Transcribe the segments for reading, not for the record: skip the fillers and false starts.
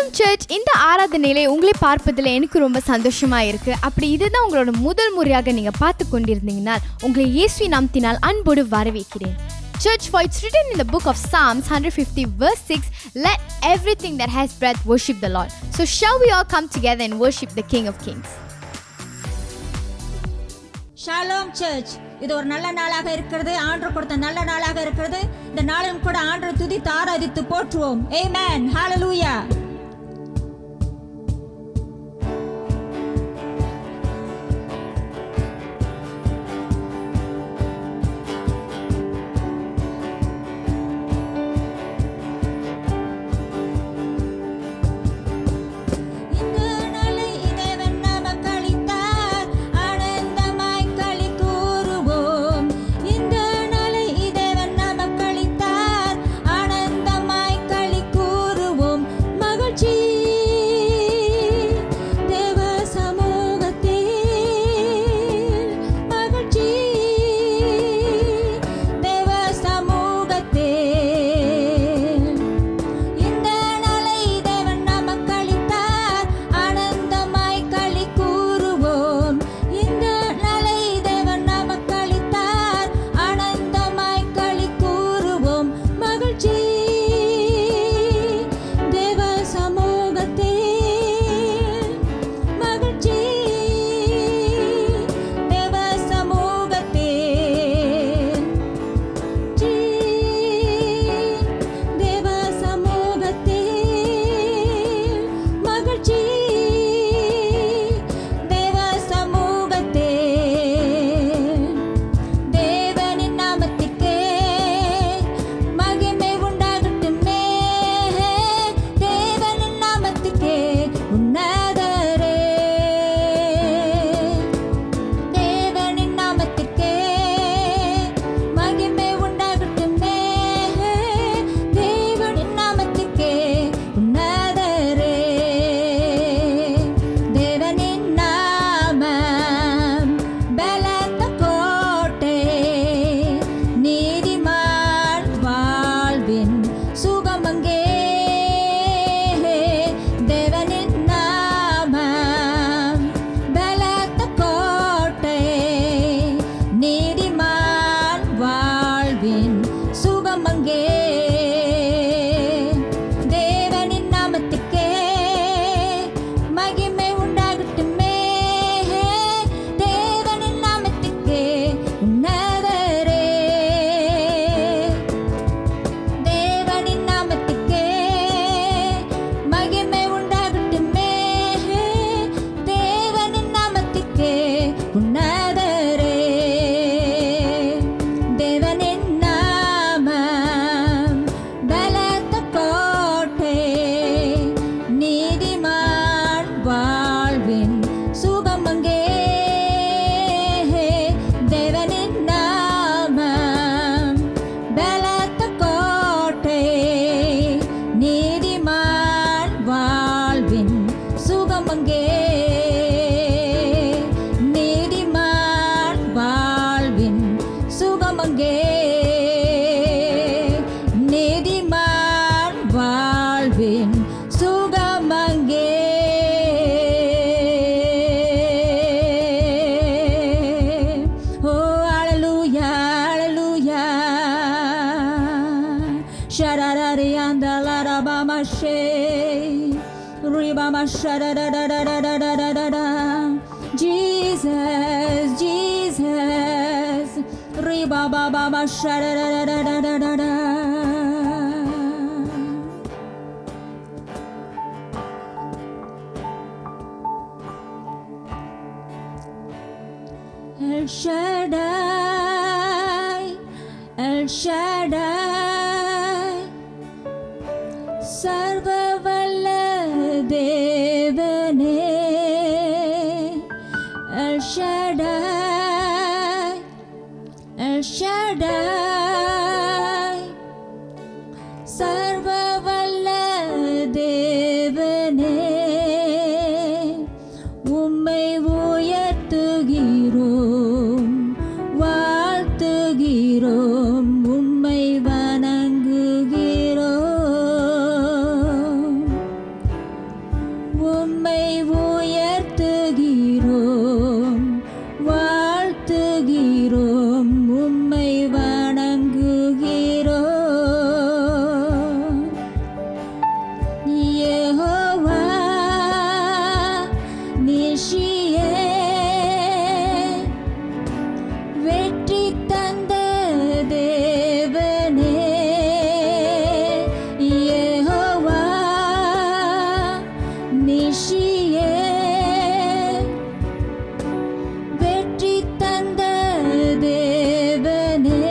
ஷாሎም search, இந்த ஆராதனையிலே உங்களை பார்ப்பதில் எனக்கு ரொம்ப சந்தோஷமாக இருக்குது. அப்படி இதுதான் உங்களோட முதல் முறையாக நீங்கள் பார்த்து கொண்டிருந்தீங்கன்னா உங்களை இயேசுவின் நாமத்தினால் அன்போடு வரவேற்கிறேன். Church, for it's written in the book of Psalms 150 verse 6, let everything that has breath worship the Lord. So shall we all come together and worship the King of Kings? Shalom church, இது ஒரு நல்ல நாளாக இருக்கிறது. ஆண்டவர் கொடுத்த நல்ல நாளாக இருக்கிறது. இந்த நாளும் கூட ஆண்டவர் துதித்து ஆராதித்து போற்றுவோம். ஆமென், ஹalleluya. Jesus, Jesus, riba baba masharararararara. El Shaddai, El Shaddai, sarva valla devane. El Shaddai, El Shaddai, sarva valla devane. உம்மை உயர்த்துகிறோம், வாழ்த்துகிறோம், உம்மை உம்மை உயர்த்துகிறோம், வாழ்த்துகிறோம், உம்மை வணங்குகிறோம். யெகோவா நிஷியே, வெற்றி தந்த தேவனே. யெகோவா நிஷியே, வெற்றி தந்த தேவனே.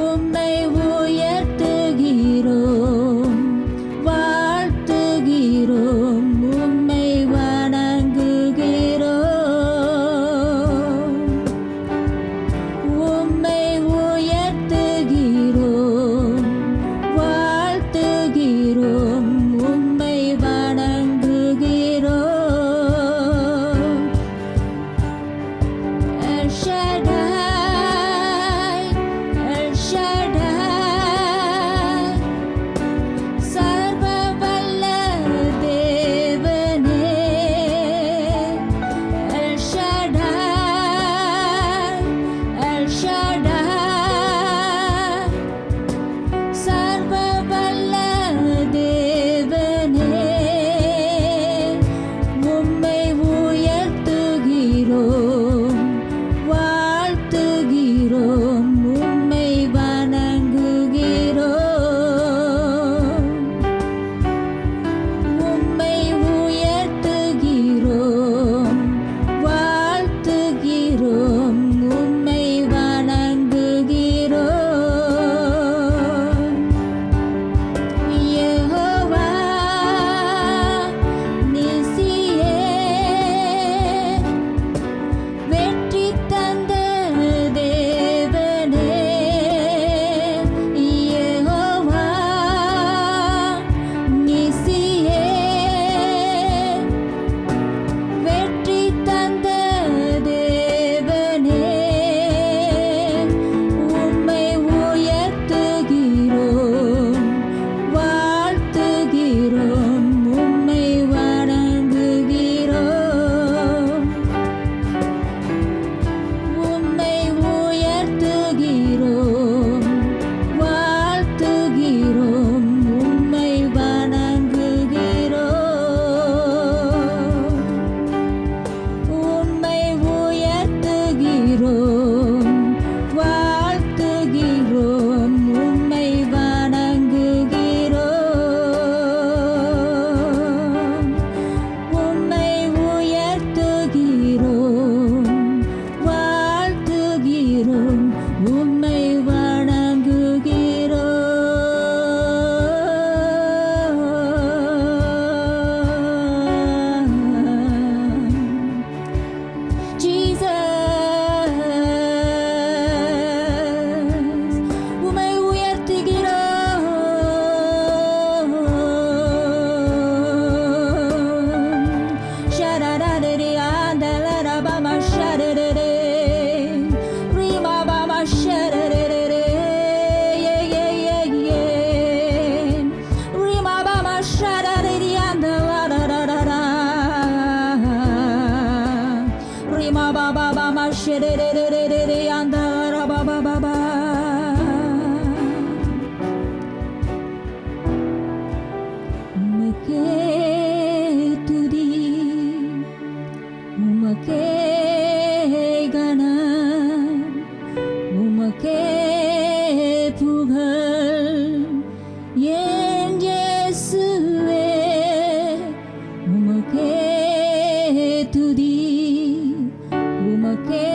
உம்மை உயர்த்துகிறோம், வாழ்த்துகிறோம், உம்மை வணங்குகிறோம். உம்மை உயர்த்துகிறோம், வாழ்த்துகிறோம், உம்மை வணங்குகிறோம். எல் ஷடாய், எல் ஷடாய், சர்வ வல்ல தேவனே. எல் ஷடாய், எல் ஷடாய், சர்வ வல்ல தேவனே. உம்மை உயர்த்துகிறோம், வாழ்த்துகிறோம், உம்மை வணங்குகிறோம். உம்மை உயர்த்துகிறோம், வாழ்த்துகிறோம், உம்மை வணங்குகிறோம். யெகோவா நிசியே, வெற்றி தந்த தேவனே. யெகோவா நிசியே, வெற்றி தந்த தேவனே. உம்மை உயர்த்துகிறோம், வாழ்த்துகிறோம், உம்மை வணங்குகிறோம். உம்மை உயர்த்துகிறோம், வாழ்த்துகிறோம், உம்மை வணங்குகிறோம். உம்மை உயர்த்துகிறோம், வாழ்த்துகிறோம், உம்மை வணங்குகிறோம். உம்மை உயர்த்துகிறோம், வாழ்த்துகிறோம், உம்மை வணங்குகிறோம். Jesus, உம்மை உயர்த்துகிறோம். ஷரரரரி ஆந்தலரபம ஷரரரே, ரிமபம ஷரரரே, யே யே யே யே, ரிமபம ஷரரரி ஆந்தலரரரா, ரிமபபம ஷரரரரே ஆந்தலரபபபா. உமக்கே துதி, உமக்கே கணம், உமக்கே புகழ். என் இயேசுவே, உமக்கே துதி, உமக்கே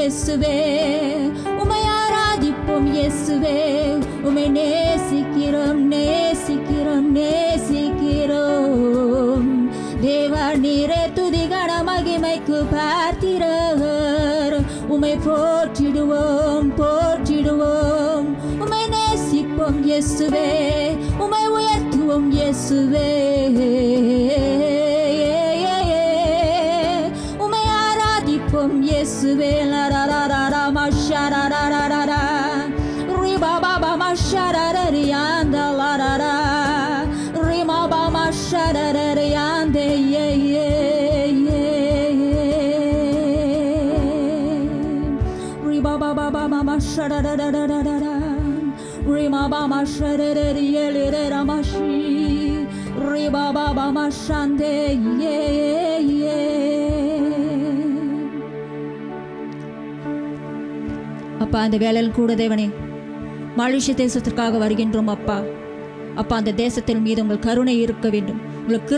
இயேசுவே, உம்மை ஆராதிப்போம் இயேசுவே, உம்மை நேசிக்கிறோம் நேசிக்கிறோம் நேசிக்கிறோம். தேவா நீரே துதிகன மகிமைக்கு பார்த்திரவர், உம்மை போற்றிடுவோம் போற்றிடுவோம். உம்மை நேசிப்போம் இயேசுவே, உம்மை உயர்த்துவோம் இயேசுவே, உம்மை ஆராதிப்போம் இயேசுவே. லரரரரா மஷரரரரா ரிபாபா மஷரரரியாந்த லரரா ரிமாபா மஷரரரியாந்தே ரிபாபா மஷரரரரரா ரிமாபா மஷரரரியலிரா மஷி ரிபாபா மஷாந்தே. அப்பா, அந்த வேலையில் கூட தேவனே மலேசிய தேசத்திற்காக வருகின்றோம் அப்பா. அப்பா, அந்த தேசத்தின் மீது உங்கள் கருணை இருக்க வேண்டும், உங்களுக்கு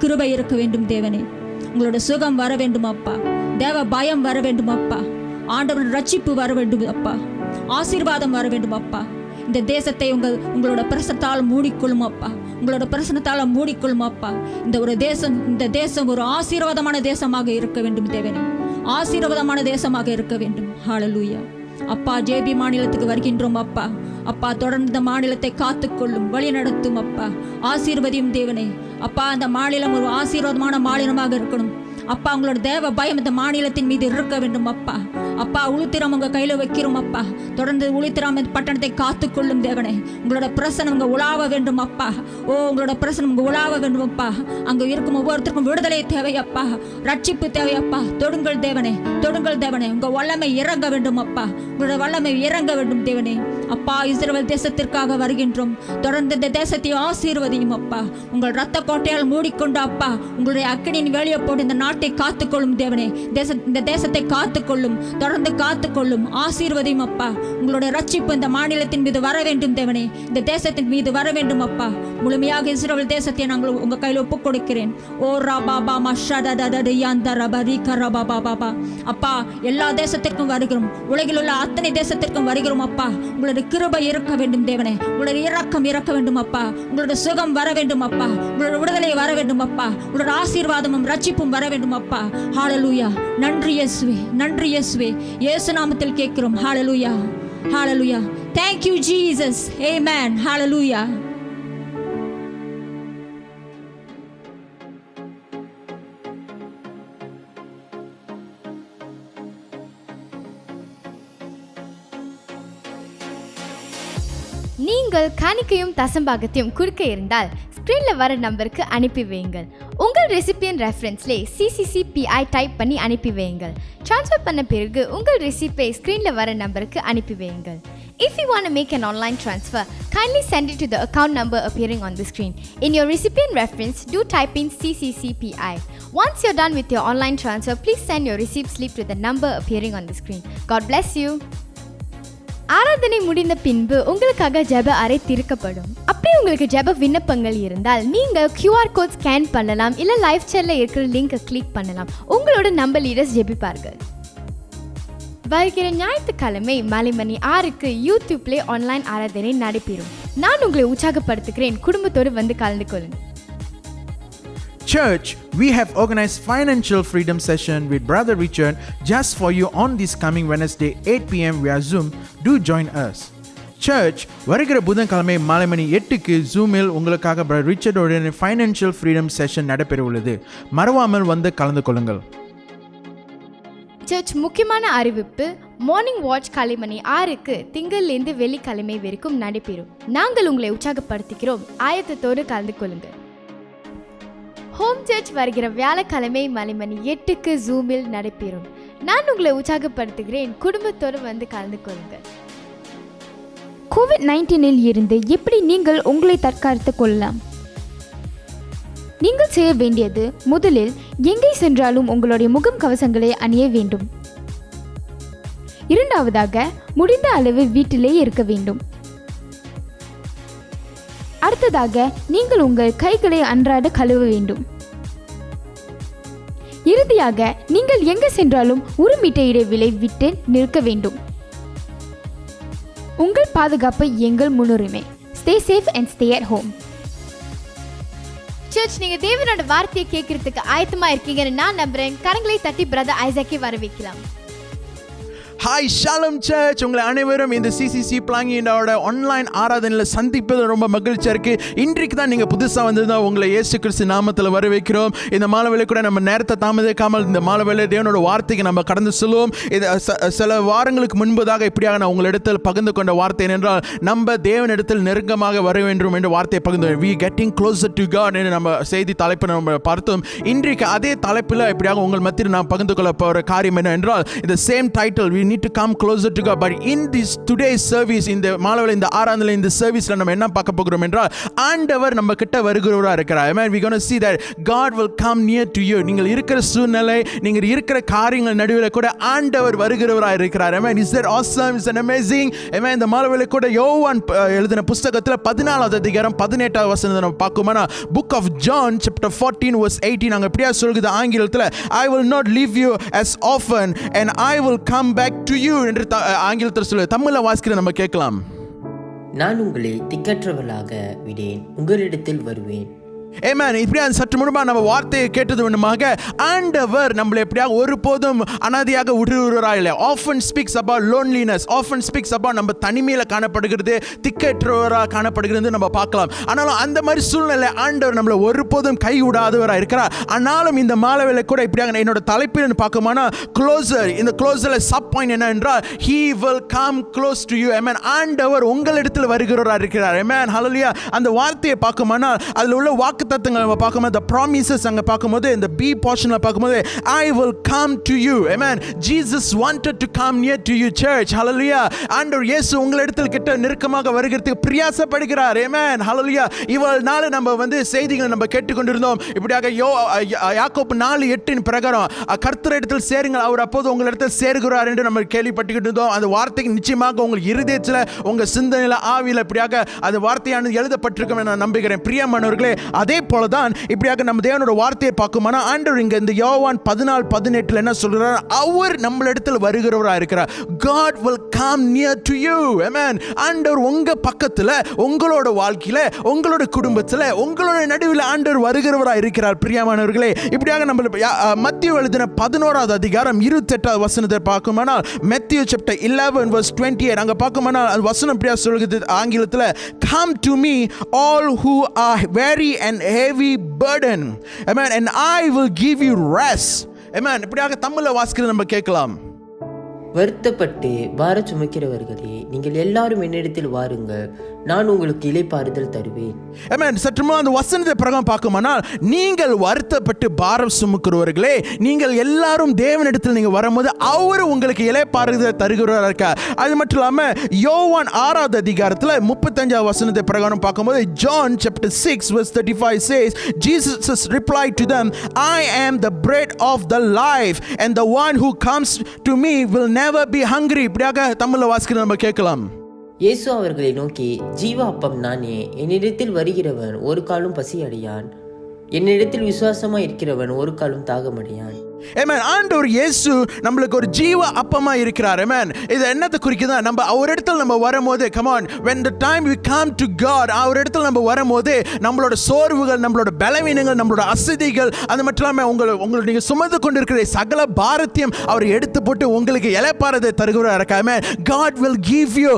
கிருபை இருக்க வேண்டும் தேவனே. உங்களோட சுகம் வர வேண்டும் அப்பா, தேவ பயம் வர வேண்டும் அப்பா, ஆண்டவரின் ரட்சிப்பு வர வேண்டும் அப்பா, ஆசீர்வாதம் வர வேண்டும் அப்பா. இந்த தேசத்தை உங்களோட பிரசனத்தால் மூடிக்கொள்ளும் அப்பா, உங்களோட பிரசனத்தால் மூடிக்கொள்ளும் அப்பா. இந்த தேசம் ஒரு ஆசீர்வாதமான தேசமாக இருக்க வேண்டும் தேவனே, ஆசீர்வாதமான தேசமாக இருக்க வேண்டும். ஹல்லேலூயா. அப்பா, ஜேபி மாநிலத்துக்கு வருகின்றோம் அப்பா. அப்பா, தொடர்ந்து இந்த மாநிலத்தை காத்துக்கொள்ளும், வழி நடத்தும் அப்பா, ஆசீர்வதியும் தேவனே. அப்பா, அந்த மாநிலம் ஒரு ஆசீர்வாதமான மாநிலமாக இருக்கணும் அப்பா. உங்களோட தேவ பயம் இந்த மாநிலத்தின் மீது இருக்க வேண்டும் அப்பா. அப்பா, உளுத்திரம் உங்க கையில வைக்கிறோம் அப்பா. தொடர்ந்து உளுத்திரம் பட்டணத்தை காத்துக்கொள்ளும் தேவனே. உங்களோட பிரசனம் உங்க உலாவ வேண்டும் அப்பா. ஓ, உங்களோட பிரசனம் உங்க உலாவ வேண்டும் அப்பா. அங்க இருக்கும் ஒவ்வொருத்தருக்கும் விடுதலை தேவையப்பா, ரட்சிப்பு தேவையப்பா. தொடுங்கள் தேவனே, தொடுங்கள் தேவனே. உங்க வல்லமை இறங்க வேண்டும் அப்பா, உங்களோட வல்லமை இறங்க வேண்டும் தேவனே. அப்பா, இஸ்ரவேல் தேசத்திற்காக வருகின்றோம். தொடர்ந்து இந்த தேசத்தை ஆசீர்வதியும் அப்பா. உங்கள் ரத்த கோட்டையால் மூடிக்கொண்டு அப்பா, உங்களுடைய அக்கினியின் வேலையை போட்டு இந்த நாட்டை காத்துக்கொள்ளும் தேவனே. இந்த தேசத்தை காத்துக்கொள்ளும், தொடர்ந்து காத்துக்கொள்ளும், ஆசீர்வதியும் அப்பா. உங்களுடைய ரட்சிப்பு இந்த மாநிலத்தின் மீது வர வேண்டும் தேவனே, இந்த தேசத்தின் மீது வர வேண்டும் அப்பா. முழுமையாக இஸ்ரவேல் தேசத்தை நாங்கள் உங்க கையில் ஒப்புக் கொடுக்கிறேன். ஓ ராபாபா மஷரரரரியாந்தரபரிகரபாபாபா. அப்பா, எல்லா தேசத்திற்கும் வருகிறோம், உலகில் உள்ள அத்தனை தேசத்திற்கும் வருகிறோம் அப்பா. உங்களுடைய கிருபை இருக்க வேண்டும் தேவனே, உங்களுடைய இரக்கம் இருக்க வேண்டும் அப்பா. உங்களுடைய சுகம் வர வேண்டும் அப்பா, உங்களுடைய விடுதலை வர வேண்டும் அப்பா, உங்களுடைய ஆசீர்வாதமும் ரட்சிப்பும் வர வேண்டும் அப்பா. ஹல்லேலூயா. நன்றி இயேசுவே, நன்றி இயேசுவே. இயேசு நாமத்தில் கேட்கிறோம். ஹல்லேலூயா, ஹல்லேலூயா. Thank you Jesus. Amen. Hallelujah. நீங்கள் காணிக்கையும் தசம்பாகத்தையும் கொடுக்க இருந்தால் ஸ்க்ரீனில் வர நம்பருக்கு அனுப்பி வையுங்கள். உங்கள் ரெசிபியன் ரெஃபரன்ஸ்லே CCCPI டைப் பண்ணி அனுப்பி வையுங்கள். ட்ரான்ஸ்ஃபர் பண்ண பிறகு உங்கள் ரெசிபியை ஸ்க்ரீனில் வர நம்பருக்கு அனுப்பி வையுங்கள். If you want to make an online transfer, kindly send it to the account number appearing on the screen. In your recipient reference, do type in CCCPI. Once you're done with your online transfer, please send your receipt slip to the number appearing on the screen. God bless you. ஆராதனை முடிந்த பின்பு உங்களுக்காக ஜெப அறை திறக்கப்படும். அப்படி உங்களுக்கு ஜெப விண்ணப்பங்கள் இருந்தால் நீங்கள் QR கோட் ஸ்கேன் பண்ணலாம், இல்லை லைவ் சேட்ல இருக்கிற லிங்கை கிளிக் பண்ணலாம். உங்களோட நம்ம லீடர்ஸ் ஜெபிப்பார்கள். வருகிற ஞாயிற்றுக்கிழமை மாலை மணி 6க்கு யூடியூப்ல ஆன்லைன் ஆராதனை நடைபெறும். நான் உங்களை உற்சாகப்படுத்துகிறேன், குடும்பத்தோடு வந்து கலந்து கொள்ளுங்கள். Church, we have organized financial freedom session with Brother Richard just for you on this coming Wednesday 8 p.m. via Zoom. Do join us. Church, வருகிற புதன்கிழமை மாலை மணி 8க்கு ஜூமில் உங்களுக்காக Brother Richard உடைய financial freedom session நடைபெற உள்ளது. மறவாமல் வந்து கலந்து கொள்ளுங்கள். சர்ச் முக்கியமான அறிவிப்பு, மார்னிங் வாட்ச் காலை மணி 6க்கு திங்கள்லேருந்து வெள்ளிக்கிழமை வரைக்கும் நடைபெறும். நாங்கள் உங்களை உற்சாகப்படுத்துகிறோம், ஆயத்தத்தோடு கலந்து கொள்ளுங்கள். ஹோம் சர்ச் வருகிற வியாழக்கிழமை மாலை மணி 8க்கு ஜூமில் நடைபெறும். நான் உங்களை உற்சாகப்படுத்துகிறேன், குடும்பத்தோடு வந்து கலந்து கொள்ளுங்கள். COVID-19 இருந்து எப்படி நீங்கள் உங்களை தற்காத்துக் கொள்ளலாம்? நீங்கள் செய்ய வேண்டியது, முதலில் எங்கே சென்றாலும் உங்களுடைய முகம் கவசங்களை அணிய வேண்டும். இரண்டாவதாக, முடிந்த அளவு வீட்டிலே இருக்க வேண்டும். அடுத்ததாக, நீங்கள் உங்கள் கைகளை அன்றாட கழுவ வேண்டும். இறுதியாக நீங்கள் எங்கு சென்றாலும் 1 மீட்டர் இடைவெளி விட்டு நிற்க வேண்டும். உங்கள் பாதுகாப்பு எங்கள் முன்னுரிமை. Stay safe and stay at home. Church, நீங்க தேவனோட வார்த்தையை கேட்கறதுக்கு ஆயத்தமா இருக்கீங்கன்னு நான் நம்புறேன். கரங்களை தட்டி பிரதர் ஐசாக்கை வரவேற்கலாம். ஹாய் ஷாலம் சர்ச், உங்களை அனைவரும் இந்த சிசிசி பிளாங்கியோட ஆன்லைன் ஆராதனையில் சந்திப்பது ரொம்ப மகிழ்ச்சியாக இருக்குது. இன்றைக்கு தான் நீங்கள் புதுசாக வந்ததுதான் உங்களை இயேசு கிறிஸ்து நாமத்தில் வரவேற்கிறோம். இந்த மாலை கூட நம்ம நேரத்தை தாமதிக்காமல் இந்த மாலை தேவனோட வார்த்தைக்கு நம்ம கடந்து சொல்லுவோம். இது சில வாரங்களுக்கு முன்பதாக இப்படியாக நான் உங்களிடத்தில் பகிர்ந்து கொண்ட வார்த்தை என்றால், நம்ம தேவனிடத்தில் நெருக்கமாக வர வேண்டும் என்ற வார்த்தையை பகிர்ந்து we getting closer to God என்று நம்ம செய்தி தலைப்பை நம்ம பார்த்தோம். இன்றைக்கு அதே தலைப்பில் இப்படியாக உங்கள் மத்தியில் நான் பகிர்ந்து கொள்ள போகிற காரியம் என்ன என்றால், இந்த same title we need to come closer to God. But in this today's service, இந்த மாலவல இந்த ஆராதனையில இந்த சர்வீஸ்ல நம்ம என்ன பார்க்க போகிறோம் என்றால், ஆண்டவர் நம்ம கிட்ட வருகிறவரா இருக்கிறார். Amen. We going to see that God will come near to you. நீங்கள் இருக்கிற சூழ்நிலை, நீங்கள் இருக்கிற காரியங்கள் நடுவில் கூட ஆண்டவர் வருகிறவரா இருக்கிறார். Amen. Is that awesome? Is that amazing? Amen. இந்த மாலவல கூட யோவான் எழுதின புத்தகத்துல 14வது அதிகாரம் 18வது வசனத்தை நம்ம பார்க்கும்போது, Book of John chapter 14 verse 18 அங்க இப்படியா சொல்லுது ஆங்கிலத்துல, I will not leave you as orphan and I will come back to you என்று ஆங்கிலத்தில் சொல்லுது. தமிழ்ல வாசிக்கிற நம்ம கேட்கலாம். நான் உங்களை திக்கற்றவளாக விடேன், உங்களிடத்தில் வருவேன். Amen. இப்படியா சற்று முன்பா நம்ம வார்த்தையை கேட்டது வேண்டுமாக, ஆண்டவர் நம்மளை எப்படியா ஒருபோதும் அனாதையாக விடுகிறார் இல்லை. Often speaks about loneliness, often speaks about நம்ம தனிமையில காணப்படுகிறது, திக்கற்றவராக காணப்படுகிறது நம்ம பார்க்கலாம். ஆனாலும் அந்த மாதிரி சூழ்நிலை ஆண்டவர் நம்மளை ஒருபோதும் கை விடாதவராக இருக்கிறார். ஆனாலும் இந்த மாலை கூட இப்படியாக என்னோட தலைப்பில் பார்க்குமானா க்ளோசர், இந்த க்ளோசர்ல சப் பாயிண்ட் என்ன என்றால், he will come close to you. Amen. ஆண்டவர் உங்களிடத்தில் வருகிறவராக இருக்கிறார். Amen. Hallelujah. அந்த வார்த்தையை பார்க்குமானா அதில் உள்ள வாக்கு தத்தங்களை பார்க்கும்போது, the promises அங்க பார்க்கும்போது, இந்த B portionல பார்க்கும்போது, I will come to you. Amen. Jesus wanted to come near to you, church. Hallelujah. ஆண்டவர் இயேசு உங்களிடத்தில் கிட்ட நெருக்கமாக வருகிறதுக்கு பிரயாசப்படுகிறார். Amen. Hallelujah. இவ்வளவு நாள் நம்ம செய்திகளை நம்ம கேட்டுக்கொண்டிருந்தோம். இப்படியாக யாக்கோபு 4:8 பிரகாரம் கர்த்தரிடத்தில் சேருங்கள், அவர் அப்போது உங்களிடத்தில் சேருகிறார் என்று நம்ம கேள்விப்பட்டுக்கிட்டு இருந்தோம். அந்த வார்த்தைக்கு நிச்சயமாக உங்கள் இருதயத்தில், உங்க சிந்தனையில, ஆவியில இப்படியாக அந்த வார்த்தையானது எழுதப்பட்டிருக்கும் என நான் நம்புகிறேன். பிரியமானவர்களே, அதே போலதான் இப்படியாக நம்ம தேவனோட வார்த்தையை பார்க்குமானா, ஆண்டவர் இங்க இந்த யோவான் 14:18 என்ன சொல்றார், அவர் நம்மளிடத்தில் வருகிறவராக இருக்கிறார். God will come near to you. Amen. ஆண்டவர் உங்க பக்கத்துல, உங்களோட வாழ்க்கையில, உங்களோட குடும்பத்துல, உங்களோட நடுவில் ஆண்டவர் வருகிறவராக இருக்கிறார். பிரியமானவர்களே, இப்படியாக நம்ம மத்தேயு எழுதின 11வது அதிகாரம் 28வது வசனத்தை பார்க்குமானால், Matthew chapter 11 verse 28 அங்க பார்க்குமானால் அந்த வசனம் இப்படியா சொல்லுது ஆங்கிலத்துல, come to me all who are weary and heavy burden. Amen. And I will give you rest. Amen. இப்படியாக தமிழ்ல வாசிக்கிறது நம்ம கேட்கலாம். வருத்தப்பட்டு பார சுமக்கிறவர்களே, நீங்கள் எல்லாரும் என்னிடத்தில் வாருங்கள், நான் உங்களுக்கு இளைப்பாறுதல் தருவேன். Amen. சற்றுமா அந்த வசனத்தை பிரகாரம் பார்க்குமானால், நீங்கள் வருத்தப்பட்டு பாரம் சுமக்கிறவர்களே, நீங்கள் எல்லாரும் தேவனிடத்தில் நீங்க வரும்போது அவர் உங்களுக்கு இளைப்பாறுதல் தருகிறார் இருக்க. அது மட்டும் இல்லாம யோவான் 6வது அதிகாரத்தில் 35வது வசனத்தை பிரகாரம் பார்க்கும்போது, John chapter 6 verse 35 says, Jesus replied to them, I am the bread of the life and the one who comes to me will never be hungry. இப்படியாக தமிழ்ல வாசிக்கிறது நம்ம கேட்கலாம். இயேசு அவர்களை நோக்கி, ஜீவ அப்பம் நானே, என்னிடத்தில் வருகிறவன் ஒரு காலும் பசி அடையான், என்னிடத்தில் விசுவாசமா இருக்கிறவன் ஒரு காலும் தாகமடையான். Amen. ஆண்டவர் இயேசு நம்மளுக்கு ஒரு ஜீவ அப்பமா இருக்கிறார். Amen. இது என்னத்தை குறிக்குதா, நம்ம அவரிடத்தில் நம்ம வரும்போது, come on, when the time we come to God, அவரிடத்தில் நம்ம வரும்போது நம்மளோட சோர்வுகள், நம்மளோட பலவீனங்கள், நம்மளோட அசதிகள், அது மட்டும் இல்லாமல் உங்களை நீங்கள் சுமந்து கொண்டிருக்கிற சகல பாரத்தையும் அவர் எடுத்து போட்டு உங்களுக்கு இளைப்பாறுதலை தருகிறார். Amen. God will give you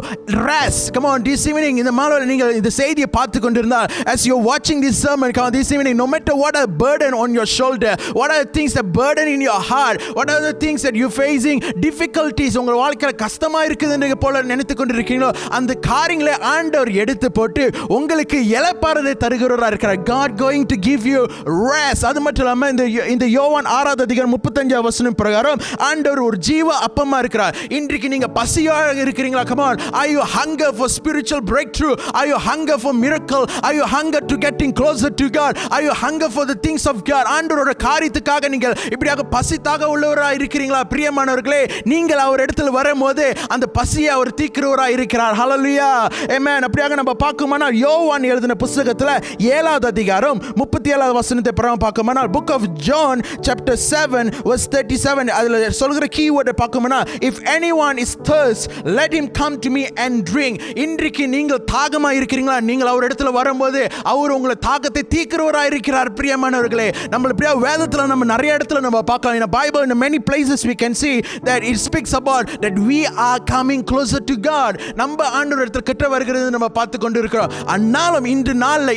rest. Come on, this evening இந்த மாலையில் நீங்கள் இந்த செய்தியை பார்த்து கொண்டிருந்தால், as you're watching this sermon, come on, this evening, no matter what are burden on your shoulder, what are the things that burden in your heart, what are the things that you facing difficulties, உங்க வாழ்க்கையில கஷ்டமா இருக்குதுன்னு போல நினைத்து கொண்டிருக்கீங்களோ, அந்த காரியங்களை ஆண்டவர் எடுத்து போட்டு உங்களுக்கு இளைப்பாறுதலை தருகிறவரா இருக்கிறார். God going to give you rest. அது மட்டும் இல்லாம இந்த யோவான் 6வது அதிகாரம் 35வது வசனம் பிரகாரம் ஆண்டவர் ஒரு ஜீவ அப்பமா இருக்கிறார். இன்றைக்கு நீங்க பசியாக இருக்கிறீங்களா? Come on, are you hunger for spiritual breakthrough? Are you hunger for miracle? Are you hunger to getting closer to God? Are you hunger for the things of God? ஆண்டவரோட காரியத்துக்காக நீங்கள் இப்படியாக அப்படியாக பசித்தாக உள்ளவராக இருக்கிறீங்களா பிரியமானவர்களே? நீங்கள் அவர் இடத்துல வரும்போது அந்த பசியை அவர் தீர்க்கிறவராக இருக்கிறார். ஹல்லேலூயா, ஆமென். அப்படியாக நம்ம பார்க்குமானால் யோவான் எழுதின புத்தகத்தில் 7வது அதிகாரம் 37வது வசனத்தை பிரகாரம் பார்க்குமானால் book of John chapter 7 verse 37 அதுல சொல்கிற கீவேர்டை பார்க்குமானால் if anyone is thirst let him come to me and drink. இன்றைக்கு நீங்கள் தாகமாக இருக்கிறீங்களா? நீங்கள் அவர் இடத்துல வரும்போது அவர் உங்களை தாகத்தை தீர்க்கிறவராக இருக்கிறார் பிரியமானவர்களே. நம்ம பிரியா வேதத்தில் நம்ம நிறைய இடத்துல நம்ம பார்க்கலாம். In the Bible in many places we can see that it speaks about that we are coming closer to God. நம்ம ஆண்டவர் இடத்துல கிட்ட வருகிறது நம்ம பார்த்து கொண்டு இருக்கிறோம். ஆனாலும் இந்த நாள்ல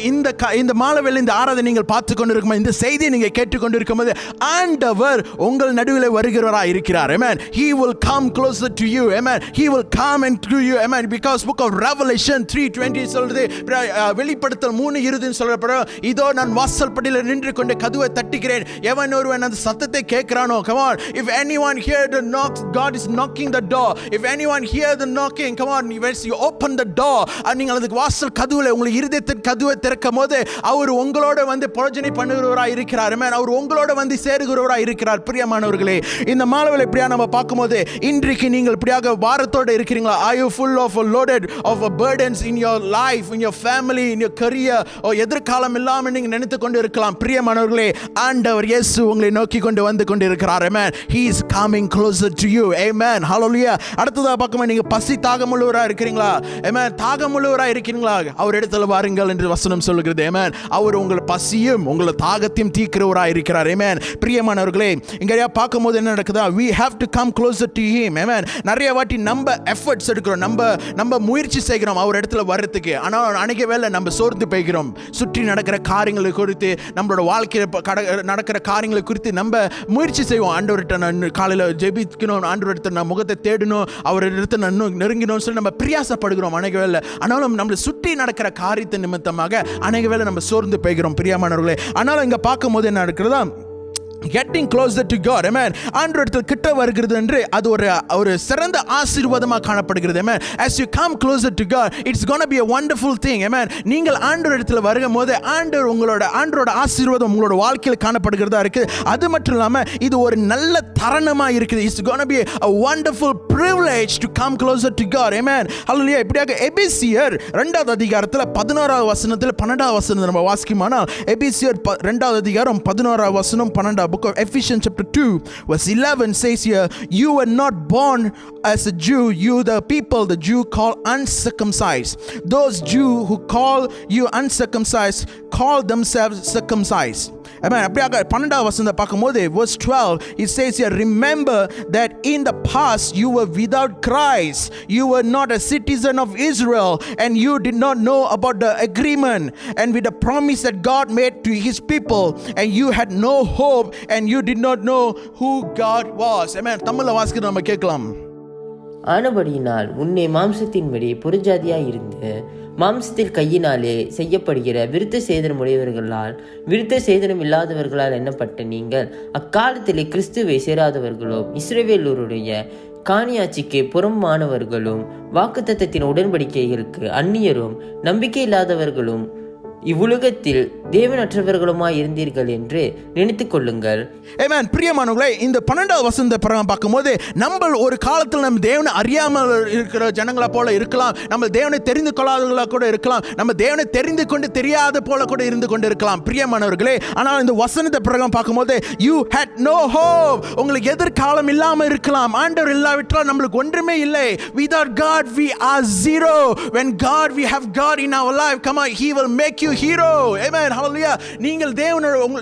இந்த மாலைவேளை இந்த ஆராதனை நீங்கள் பார்த்து கொண்டு இருக்கும் இந்த செய்தியை நீங்க கேட்டுக்கொண்டு இருக்கும்போது ஆண்டவர் உங்கள் நடுவில் வருகிறவராக இருக்கிறார். Amen. He will come closer to you. Amen. He will come into you. Amen. Because book of Revelation 3:20 சொல்றது, வெளிப்படுத்தல் 3:20 சொல்றப்ப இதோ நான் வாசல் படியில் நின்று கொண்டு கதவை தட்டுகிறேன், எவன் ஒருவன் அந்த சத்தத்தை கேட்கிறானோ. Come on, if anyone hear the knock, God is knocking the door. If anyone hear the knocking, come on, when you open the door, நீங்கள் அதுக்கு வாசல் கதவுல உங்கள் இருதயத்தின் கதவை திறக்கும் போது அவர் உங்களோட வந்து பிரயோஜனை பண்ணுகிறவராக இருக்கிறார். Amen. அவர் உங்களோட வந்து சேருகிறவராக இருக்கிறார் பிரியமானவர்களே. இந்த மாலைவேளை இப்படியா நம்ம பார்க்கும்போது இன்றைக்கு நீங்கள் இப்படியாக வாரத்தோடு இருக்கிறீங்களா? Are you full of loaded of burdens in your life, in your family, in your career? எதிர்காலம் இல்லாமல் நீங்க நினைத்து கொண்டு இருக்கலாம். பிரியமானவர்களே, ஆண்டவர் இயேசு உங்களை நோக்கி கொண்டு வந்து கொண்டு இருக்கிறார். Amen. He is coming closer to you. Amen. Hallelujah. அடுத்ததா பார்க்கும்போது நீங்க பசி தாகமுள்ளவராக இருக்கிறீங்களா? Amen. தாகமுள்ளவராக இருக்கிறீங்களா? அவர் இடத்துல வாருங்கள் என்று வசனம் சொல்லுகிறது. Amen. அவர் உங்கள் பசியும் உங்கள் தாகத்தையும் தீர்க்கிறவராக இருக்கிறார். Amen. பிரியமானவர்களே, இங்கயா பார்க்கும்போது என்ன நடக்குதா? We have to come closer to him. Amen. நிறைய வாட்டி நம்ம எஃபர்ட்ஸ் எடுக்கிறோம், நம்ம முயற்சி செய்கிறோம் அவர் இடத்துல வர்றதுக்கு. ஆனால் அன்றைக்கு வேலை நம்ம சோர்ந்து போய்கிறோம். சுற்றி நடக்கிற காரியங்களை குறித்து, நம்மளோட வாழ்க்கையில் நடக்கிற காரியங்களை குறித்து நம்ம முயற்சி செய்வோம். ஆண்டவர்கிட்ட நான் காலையில் ஜெபிக்கணும், ஆண்டவர்கிட்ட நான் முகத்தை தேடணும், அவர் இடத்த நான் நெருங்கணும்னு சொல்லி நம்ம பிரியாசப்படுகிறோம் அன்றைக்கு வேலை. ஆனாலும் நம்மளை சுற்றி நடக்கிற காரியத்தை நிமித்தமாக அன்றைக்கு வேலை நம்ம சோர்ந்து போய்கிறோம் பிரியமானவர்களே. ஆனாலும் இங்கே பார்க்கும்போது என்ன நடக்கிறதா? getting closer to God. Amen. ஆண்டவரிடத்தில் கிட்ட வருகிறது என்று அது ஒரு சிறந்த ஆசீர்வாதமாக காணப்படுகிறது. Amen. As you come closer to God, it's going to be a wonderful thing. Amen. நீங்கள் ஆண்டவரிடத்தில் வரும்போது ஆண்டவரோட ஆசீர்வாதம் உங்களோட வாழ்க்கையில் காணப்படுகிறதா இருக்கு. அது மட்டும் இல்லாமல் இது ஒரு நல்ல தருணமாக இருக்குது. It's going to be a wonderful privilege to come closer to God. Amen. Hallelujah. இப்படியாக எபேசியர் 2வது அதிகாரத்தில் 11வது வசனத்தில் 12வது வசனம் நம்ம வாசிக்குமானால் எபேசியர் 2வது அதிகாரம் 11வது வசனம் 12வது book of Ephesians chapter 2 verse 11 says here, you were not born as a Jew, you the people the Jew call uncircumcised. Those Jew who call you uncircumcised call themselves circumcised. Amen. அப்படியாக 12வது வசனத்தை பார்க்கும்போது verse 12 it says here, remember that in the past you were without Christ, you were not a citizen of Israel, and you did not know about the agreement and with the promise that God made to his people, and you had no hope and you did not know who God was. Amen. தமிழ்ல வாசிக்க நம்ம கேட்கலாம். ஆனபடியினால் உன்னை மாம்சத்தின்படி புறஜாதியாய் இருந்து மாம்சத்தில் கையினாலே செய்யப்படுகிற விருத்த சேதனம் உடையவர்களால் விருத்த சேதனம் இல்லாதவர்களால் எண்ணப்பட்ட நீங்கள் அக்காலத்திலே கிறிஸ்துவை சேராதவர்களும் இஸ்ரவேலருடைய காணியாட்சிக்கு புறம்பானவர்களும் வாக்குத்தத்தத்தின் உடன்படிக்கைகளுக்கு அந்நியரும் நம்பிக்கை இல்லாதவர்களும் இவ்வுலகத்தில் தேவனற்றவர்களுமாய் இருந்தீர்கள் என்று நினைத்துக் கொள்ளுங்கள். ஆமென். பிரியமானவர்களே, இந்த 12வது வசனத்தை பார்க்கும்போது நம்ம ஒரு காலத்தில் நம்ம தேவனை அறியாமல் இருக்கிற ஜனங்களை போல இருக்கலாம், நம்ம தேவனை தெரிந்து கொள்ளாதவர்களாக கூட இருக்கலாம், நம்ம தேவனை தெரிந்து கொண்டு தெரியாத போல கூட இருந்து கொண்டு இருக்கலாம் பிரியமானவர்களே. ஆனால் இந்த வசனத்தை பிரகாரம் பார்க்கும்போது you had no hope, உங்களுக்கு எதிர்காலம் இல்லாமல் இருக்கலாம். ஆண்டவர் இல்லாவிட்டால் நம்மளுக்கு ஒன்றுமே இல்லை. Without God we are zero. When God we have God in our life, come on, he will make you hero. Amen. Hallelujah. நீங்கள்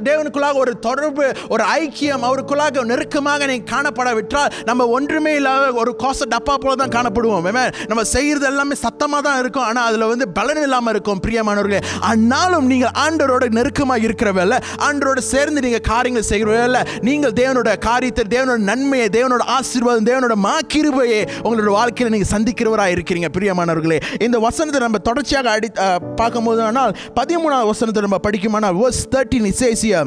தேவனுக்குள்ளாக ஒரு தொடர்பு, ஒரு ஐக்கியம், அவருக்குள்ளாக நெருக்கமாக நீங்க காணப்படவிட்டால் நம்ம ஒன்றுமே இல்லாத ஒரு கோச டப்பா போல தான் காணப்படுவோம். Amen. நம்ம செய்யறது எல்லாமே சத்தமாக தான் இருக்கும், ஆனால் அதுல வந்து பலன் இல்லாமல் இருக்கும் பிரியமானவர்களே. ஆனாலும் நீங்கள் ஆண்டவரோட நெருக்கமாக இருக்கிறவல்ல, ஆண்டவரோட சேர்ந்து நீங்க காரியங்கள் செய்கிறவல்ல, நீங்கள் தேவனோட காரியத்தை, தேவனோட நன்மையை, தேவனோட ஆசீர்வாதம், தேவனோட கிருபையை உங்களோட வாழ்க்கையில் நீங்க சந்திக்கிறவராக இருக்கிறீங்க பிரியமானவர்களே. இந்த வசனத்தை நம்ம தொடர்ச்சியாக பார்க்கும்போது ஆனால் 13வது வசனத்தை நம்ம படிக்குமானால் verse 13 it says here,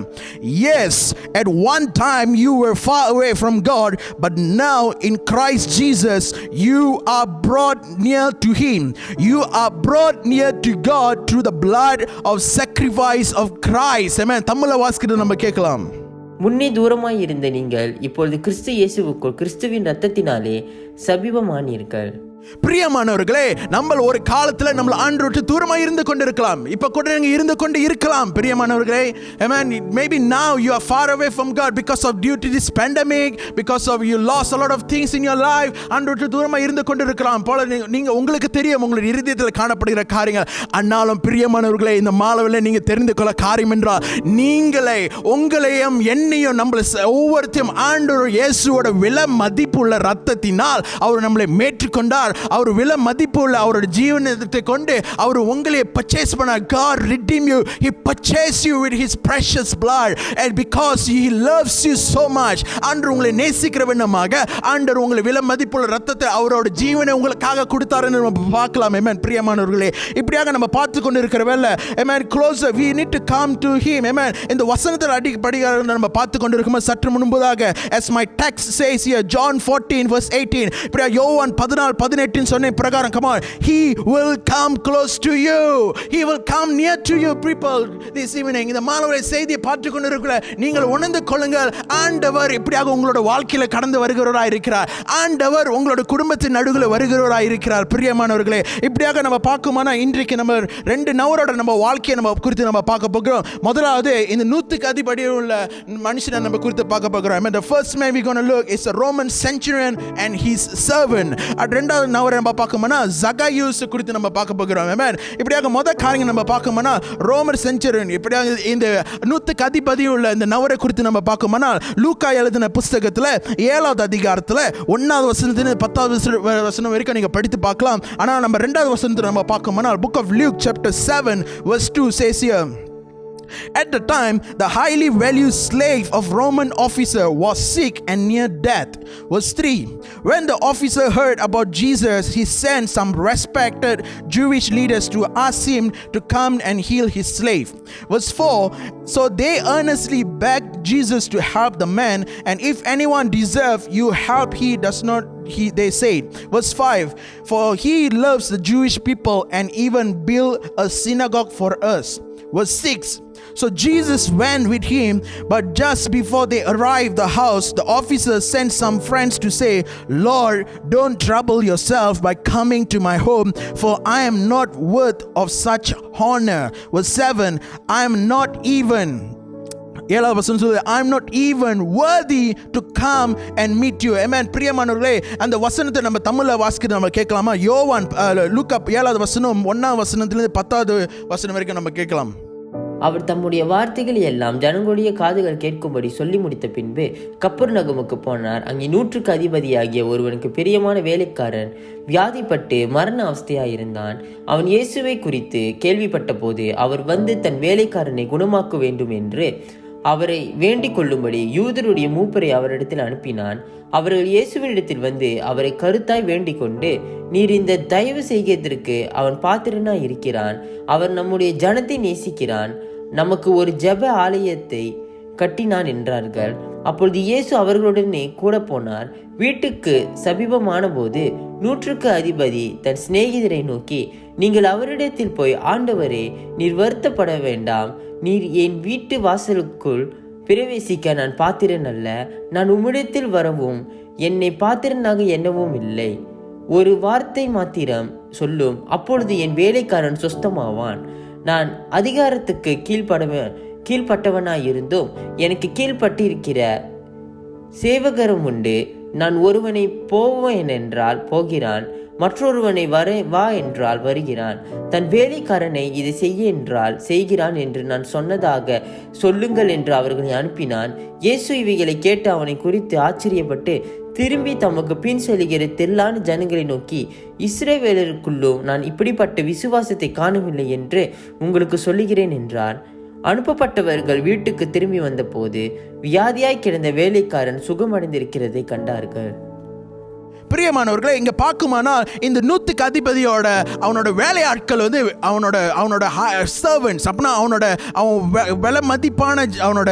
yes, at one time you were far away from God, but now in Christ Jesus you are brought near to him. You are brought near to God through the blood of sacrifice of Christ. Amen. தமிழ்ல வாசிக்கிறது நம்ம கேட்கலாம். முன்னே தூரமாய் இருந்த நீங்கள் இப்பொழுது கிறிஸ்து இயேசுவுக்குள் கிறிஸ்துவின் இரத்தத்தினாலே சமீபமானீர்கள். பிரியமானவர்களே, நம்ம ஒரு காலத்துல நம்ம ஆண்டவரை விட்டு தூரமா இருந்து கொண்டிருக்கலாம். இப்ப கூட நீங்க இருந்து கொண்டு இருக்கலாம். பிரியமானவர்களே, amen, maybe now you are far away from God because of due to this pandemic, because of you lost a lot of things in your life. ஆண்டவரை விட்டு தூரமா இருந்து கொண்டிருக்கலாம் போல நீங்க உங்களுக்கு தெரியும் உங்களுடைய இருதயத்தில் காணப்படுகிற காரியங்கள். ஆனாலும் பிரியமானவர்களே, இந்த மாலையில நீங்க தெரிந்து கொள்ள காரியம் என்றால், நீங்களே உங்களையும் என்னையும் நம்மள ஒவ்வொருத்தையும் ஆண்டவர் இயேசுவோட விலை மதிப்புள்ள ரத்தத்தினால் அவர் நம்மளை மேற்றுக்கொண்டார். அவர் விலை மதிப்புள்ள அவருடைய ஜீவனத்தை கொண்டு அவர் உங்களை பர்ச்சேஸ் பண்ணார். God redeemed you. He purchased you with his precious blood, and because he loves you so much, ஆண்டவர் உங்களை நேசிக்கிற விதமாக ஆண்டவர் உங்களை விலை மதிப்புள்ள ரத்தத்தை அவரோட ஜீவனை உங்களுக்காக கொடுத்தாருன்னு நம்ம பார்க்கலாம். Amen. பிரியமானவர்களே, இப்படியாக நம்ம பார்த்து கொண்டு இருக்கிற வேளை, amen, closer we need to come to him. Amen. இந்த வசனத்தில் அடிப்படையாக நம்ம பார்த்து கொண்டு இருக்கும்போது சற்று முன்பதாக, as my text says here, John 14 verse 18, இப்படியா யோவான் 14:18 சொன்ன பிரகாரம், come on, he will come close to you, he will come near to you people this evening. இந்த மாலைவரை செய்தியை பார்த்து கொண்டு இருக்கிற நீங்கள் உணர்ந்து கொள்ளுங்கள், ஆண்டவர் இப்படியாக உங்களோட வாழ்க்கையில கடந்து வருகிறவராய் இருக்கிறார். ஆண்டவர் உங்களோட குடும்பத்தின் நடுவில் வருகிறவராய் இருக்கிறார். பிரியமானவர்களே, இப்படியாக நம்ம பார்க்குமானா இன்றைக்கு நம்ம 2 நபரோட நம்ம வாழ்க்கையை நம்ம குறித்து நம்ம பார்க்க போகிறோம். முதலாவது இந்த 100க்கு அதிபதி உள்ள மனுஷனை நம்ம குறித்து பார்க்க போகிறோம். I mean, the first man we're going to look is a Roman centurion and his servant. ரெண்டாவது நபரை நம்ம பார்க்கணும்னா ஜகாயூஸ் குறித்து நம்ம பார்க்க போகிறோம். Amen. இப்படியாக முதல் காரியம் நம்ம பார்க்கணும்னா ரோமர் செஞ்சுரியன், இப்படியாக இந்த 100க்கு அதிபதி உள்ள இந்த நபரை குறித்து நம்ம பார்க்கணும்னா லூக்கா எழுதின புஸ்தகத்தில் 7வது அதிகாரத்தில் 1வது வசனத்திலிருந்து 10வது வசனம் வரைக்கும் நீங்க படித்து பார்க்கலாம். ஆனால் நம்ம 2வது வசனத்தை நம்ம பார்க்கணும்னா book of Luke chapter 7 verse 2 says here, at the time the highly valued slave of Roman officer was sick and near death. Verse 3, when the officer heard about Jesus, he sent some respected Jewish leaders to ask him to come and heal his slave. Verse 4, so they earnestly begged Jesus to help the man, and if anyone deserves you help, he does not, they said. Verse 5, for he loves the Jewish people and even built a synagogue for us. Verse 6, so Jesus went with him, but just before they arrived the house, the officer sent some friends to say, Lord, don't trouble yourself by coming to my home, for I am not worth of such honor. Verse 7, I am not even, I'm not even worthy to come and meet you. Amen. பிரியமானவர்களே, அந்த வசனத்தை நம்ம தமிழ்ல வாசிக்கிறது நம்ம கேட்கலாமா? யோவான் லூக்கா 7வது வசனம் 1வது வசனத்திலிருந்து 10வது வசனம் வரைக்கும் நம்ம கேட்கலாம். அவர் தம்முடைய வார்த்தைகளை எல்லாம் ஜனங்களுடைய காதுகள் கேட்கும்படி சொல்லி முடித்த பின்பு கப்பர்நகமுக்கு போனார். அங்கே 100க்கு அதிபதியாகிய ஒருவனுக்கு பிரியமான வேலைக்காரன் வியாதிப்பட்டு மரண அவஸ்தையாயிருந்தான். அவன் இயேசுவை குறித்து கேள்விப்பட்ட போது அவர் வந்து தன் வேலைக்காரனை குணமாக்க வேண்டும் என்று அவரை வேண்டிக் கொள்ளும்படி யூதருடைய மூப்பரை அவரிடத்தில் அனுப்பினான். அவர்கள் இயேசுவினிடத்தில் வந்து அவரை கருத்தாய் வேண்டிக் கொண்டு, நீர் இந்த தயவு செய்கிறதற்கு அவன் பாத்திரனாய் இருக்கிறான், அவர் நம்முடைய ஜனத்தை நேசிக்கிறான், நமக்கு ஒரு ஜெப ஆலயத்தை கட்டினான் என்றார்கள். அப்பொழுது இயேசு அவர்களுடனே கூட போனார். வீட்டுக்கு சமீபமான போது 100க்கு அதிபதி தன் சிநேகிதரை நோக்கி, நீங்கள் அவரிடத்தில் போய், ஆண்டவரே, நீர் வருத்தப்பட வேண்டாம், நீர் என் வீட்டு வாசலுக்குள் பிரவேசிக்க நான் பாத்திரன் அல்ல, நான் உம்மிடத்தில் வரவும் என்னை பாத்திரனாக எண்ணவும் இல்லை, ஒரு வார்த்தை மாத்திரம் சொல்லும், அப்பொழுது என் வேலைக்காரன் சுஸ்தமாவான். நான் அதிகாரத்துக்கு கீழ்ப்பட்டவனாயிருந்தும் எனக்கு கீழ்ப்பட்டிருக்கிற சேவகரும் உண்டு. நான் ஒருவனை போவேன் என்றால் போகிறான், மற்றொருவனை வா என்றால் வருகிறான், தன் வேலைக்காரனை இதை செய்ய என்றால் செய்கிறான் என்று நான் சொன்னதாக சொல்லுங்கள் என்று அவர்களை அனுப்பினான். இயேசு இவைகளை கேட்டு அவனை குறித்து ஆச்சரியப்பட்டு திரும்பி தமக்கு பின் செல்கிற திரளான ஜனங்களை நோக்கி, இஸ்ரவேலருக்குள்ளும் நான் இப்படிப்பட்ட விசுவாசத்தை காணவில்லை என்று உங்களுக்கு சொல்லுகிறேன் என்றார். அனுப்பப்பட்டவர்கள் வீட்டுக்கு திரும்பி வந்தபோது வியாதியாய் கிடந்த வேலைக்காரன் சுகமடைந்திருக்கிறதை கண்டார்கள். பிரியமானவர்களை இங்க பார்க்குமானால் இந்த 100க்கு அதிபதியோட அவனோட வேலையாட்கள் வந்து அவனோட சர்வன்ட்ஸ் அப்படின்னா அவன் விலை மதிப்பான அவனோட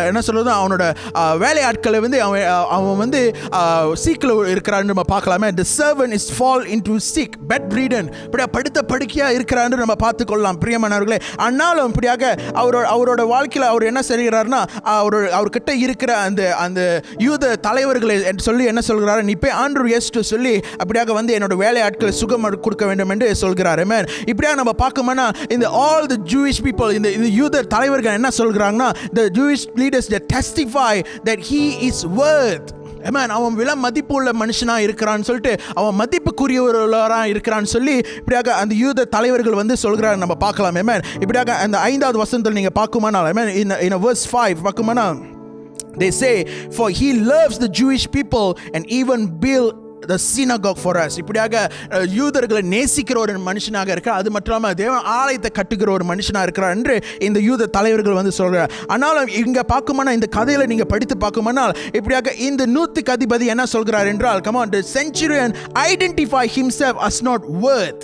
என்ன சொல்றது அவனோட வேலையாட்களை வந்து அவன் வந்து சீக்கில் இருக்கிறான்னு நம்ம பார்க்கலாமே. the servant is fall into sick bedridden இப்படியா படுத்த படுக்கையா இருக்கிறான்னு நம்ம பார்த்துக்கொள்ளலாம் பிரியமானவர்களே. ஆனாலும் இப்படியாக அவரோட வாழ்க்கையில் அவர் என்ன செய்கிறார்னா அவர்கிட்ட இருக்கிற அந்த யூத தலைவர்களை சொல்லி என்ன சொல்கிறார், நீ போய் ஆண்டவர் இயேசு சொல்லி அப்படியாக வந்து என்னோட வேலையாட்களை சுகம் கொடுக்க வேண்டும் என்று சொல்கிறார். இப்படியாக நம்ம பார்க்கணும்னா இந்த all the Jewish people இந்த யூத தலைவர்கள் என்ன சொல்கிறாங்கன்னா, the Jewish leaders that testify that he is worth, அவன் விலை மதிப்பு உள்ள மனுஷனா இருக்கிறான்னு சொல்லிட்டு அவன் மதிப்புக்குரியவராக இருக்கிறான்னு சொல்லி இப்படியாக அந்த யூத தலைவர்கள் வந்து சொல்கிறார் நம்ம பார்க்கலாம். இப்படியாக அந்த 5வது வசனத்தில் நீங்கள் பார்க்குமானால் in verse 5 பார்க்குமானால் they say for he loves the Jewish people and even build the synagogue for us. இப்படியாக யூதர்களை நேசிக்கிற ஒரு மனுஷனாக இருக்கிறார். அது மட்டும் இல்லாமல் தேவன் ஆலயத்தை கட்டுகிற ஒரு மனுஷனாக இருக்கிறார் என்று இந்த யூத தலைவர்கள் வந்து சொல்கிறார். ஆனாலும் இங்கே பார்க்குமானால் இந்த கதையில் நீங்கள் படித்து பார்க்குமானால் இப்படியாக இந்த 100க்கு அதிபதி என்ன சொல்கிறார் என்றால், come on, the centurion identify himself as not worth.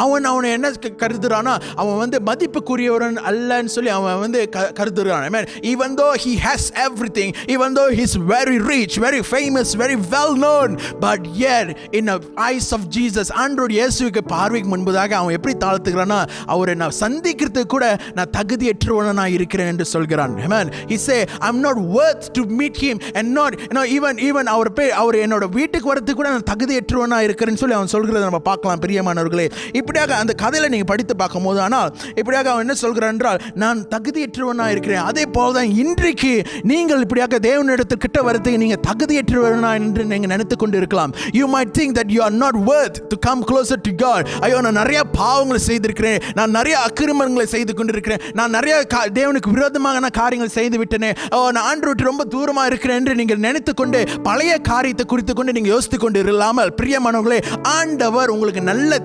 அவனை என்ன கருதுறானா, அவன் வந்து மதிப்புக்குரியவன் அல்லன்னு சொல்லி அவன் வந்து கருதுறான். even though he has everything, even though he's very rich, very famous, very well known, but yet in the eyes of Jesus, ஆண்டவர் இயேசுவுக்கு பார்வைக்கு முன்பதாக அவன் எப்படி தாழ்த்துகிறானா, அவரை நான் சந்திக்கிறதுக்கு கூட நான் தகுதியற்றவனா இருக்கிறேன் என்று சொல்கிறான். he say I'm not worth to meet him and not even அவர் என்னோட வீட்டுக்கு வரதுக்கு கூட நான் தகுதியற்றவனா இருக்கிறேன்னு சொல்லி அவன் சொல்கிறத நம்ம பார்க்கலாம் பிரியமானவர்களே. இப்படியாக அந்த கதையில நீங்க படித்து பார்க்கும் போது ஆனால் இப்படியாக அவன் என்ன சொல்கிறான் என்றால், நான் தகுதியற்றவனா இருக்கிறேன். அதே போலதான் இன்றைக்கு நீங்கள் இப்படியாக தேவனிடத்துக்கிட்ட வரதுக்கு நீங்க தகுதியற்றவனா என்று நீங்க நினைத்து கொண்டு இருக்கலாம். you might think that you are not worth to come closer to God. ஐயோ, நான் நிறைய பாவங்களை செய்திருக்கிறேன், நான் நிறைய அக்கிரமங்களை செய்து கொண்டிருக்கிறேன், நான் நிறைய தேவனுக்கு விரோதமான காரியங்கள் செய்து விட்டேனே, நான் ஆண்டவருக்கு ரொம்ப தூரமா இருக்கிறேன் என்று நீங்கள் நினைத்து கொண்டு பழைய காரியத்தை குறித்து கொண்டு நீங்க யோசித்து கொண்டு இல்லாமல் பிரியமானவர்களே, ஆண்டவர் உங்களுக்கு நல்ல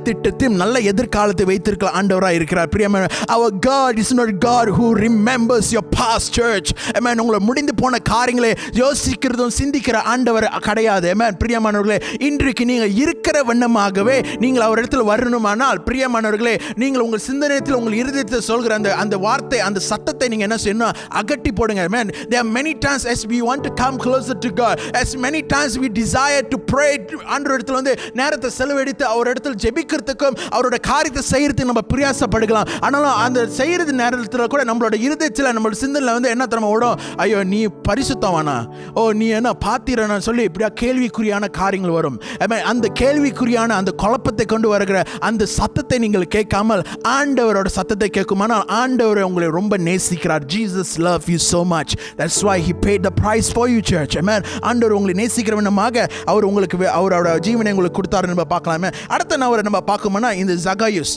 நல்ல எதிர்காலத்தை வைத்திருக்கிற ஆண்டவராக இருக்கிறார். பிரியமான, our God is not God who remembers your past, church. Amen. உங்களை முடிந்து போன காரியங்களை யோசிக்கிறதும் சிந்திக்கிற ஆண்டவர் கிடையாது. Amen. பிரியமானவர்களே, இன்றைக்கு நீங்கள் இருக்கிற வண்ணமாகவே நீங்கள் அவர் இடத்துல வரணுமானால் பிரியமானவர்களே, நீங்கள் உங்கள் சிந்தனையில் உங்கள் இருதயத்தில் சொல்கிற அந்த வார்த்தை அந்த சத்தத்தை நீங்கள் என்ன செய்யணும், அகட்டி போடுங்க. Amen. There are many times as we want to come closer to God, as many times we desire to pray, ஆண்டவர் இடத்துல வந்து நேரத்தை செலவழித்து அவர் இடத்துல ஜெபிக்கிறதுக்கும் அவரோட காரியத்தை செய்யறதுக்கு நம்ம பிரயாசப்படுகலாம். ஆனாலும் அந்த செய்யறது நேரத்தில் கூட நம்மளோட இருதயத்தில் நம்மளோட சிந்தனையில் வந்து என்ன தரமா ஓடும், ஐயோ நீ பரிசுத்தவானா, ஓ நீ என்ன பாத்திரனா சொல்லி இப்படியா கேள்விக்குறியான காரியங்கள் வரும். அந்த கேள்விக்குறியான அந்த குழப்பத்தை கொண்டு வருகிற அந்த சத்தத்தை நீங்கள் கேட்காமல் ஆண்டவரோட சத்தத்தை கேட்குமானால் ஆண்டவர் உங்களை ரொம்ப நேசிக்கிறார். Jesus love you so much, that's why he paid the price for you, church. Amen. ஆண்டவர் உங்களை நேசிக்கிறவனமாக அவர் உங்களுக்கு அவரோட ஜீவனை உங்களுக்கு கொடுத்தாருன்னு நம்ம பார்க்கலாமே. அடுத்த நபரை நம்ம பார்க்கணும்னா இந்த ஜகாயுஸ்.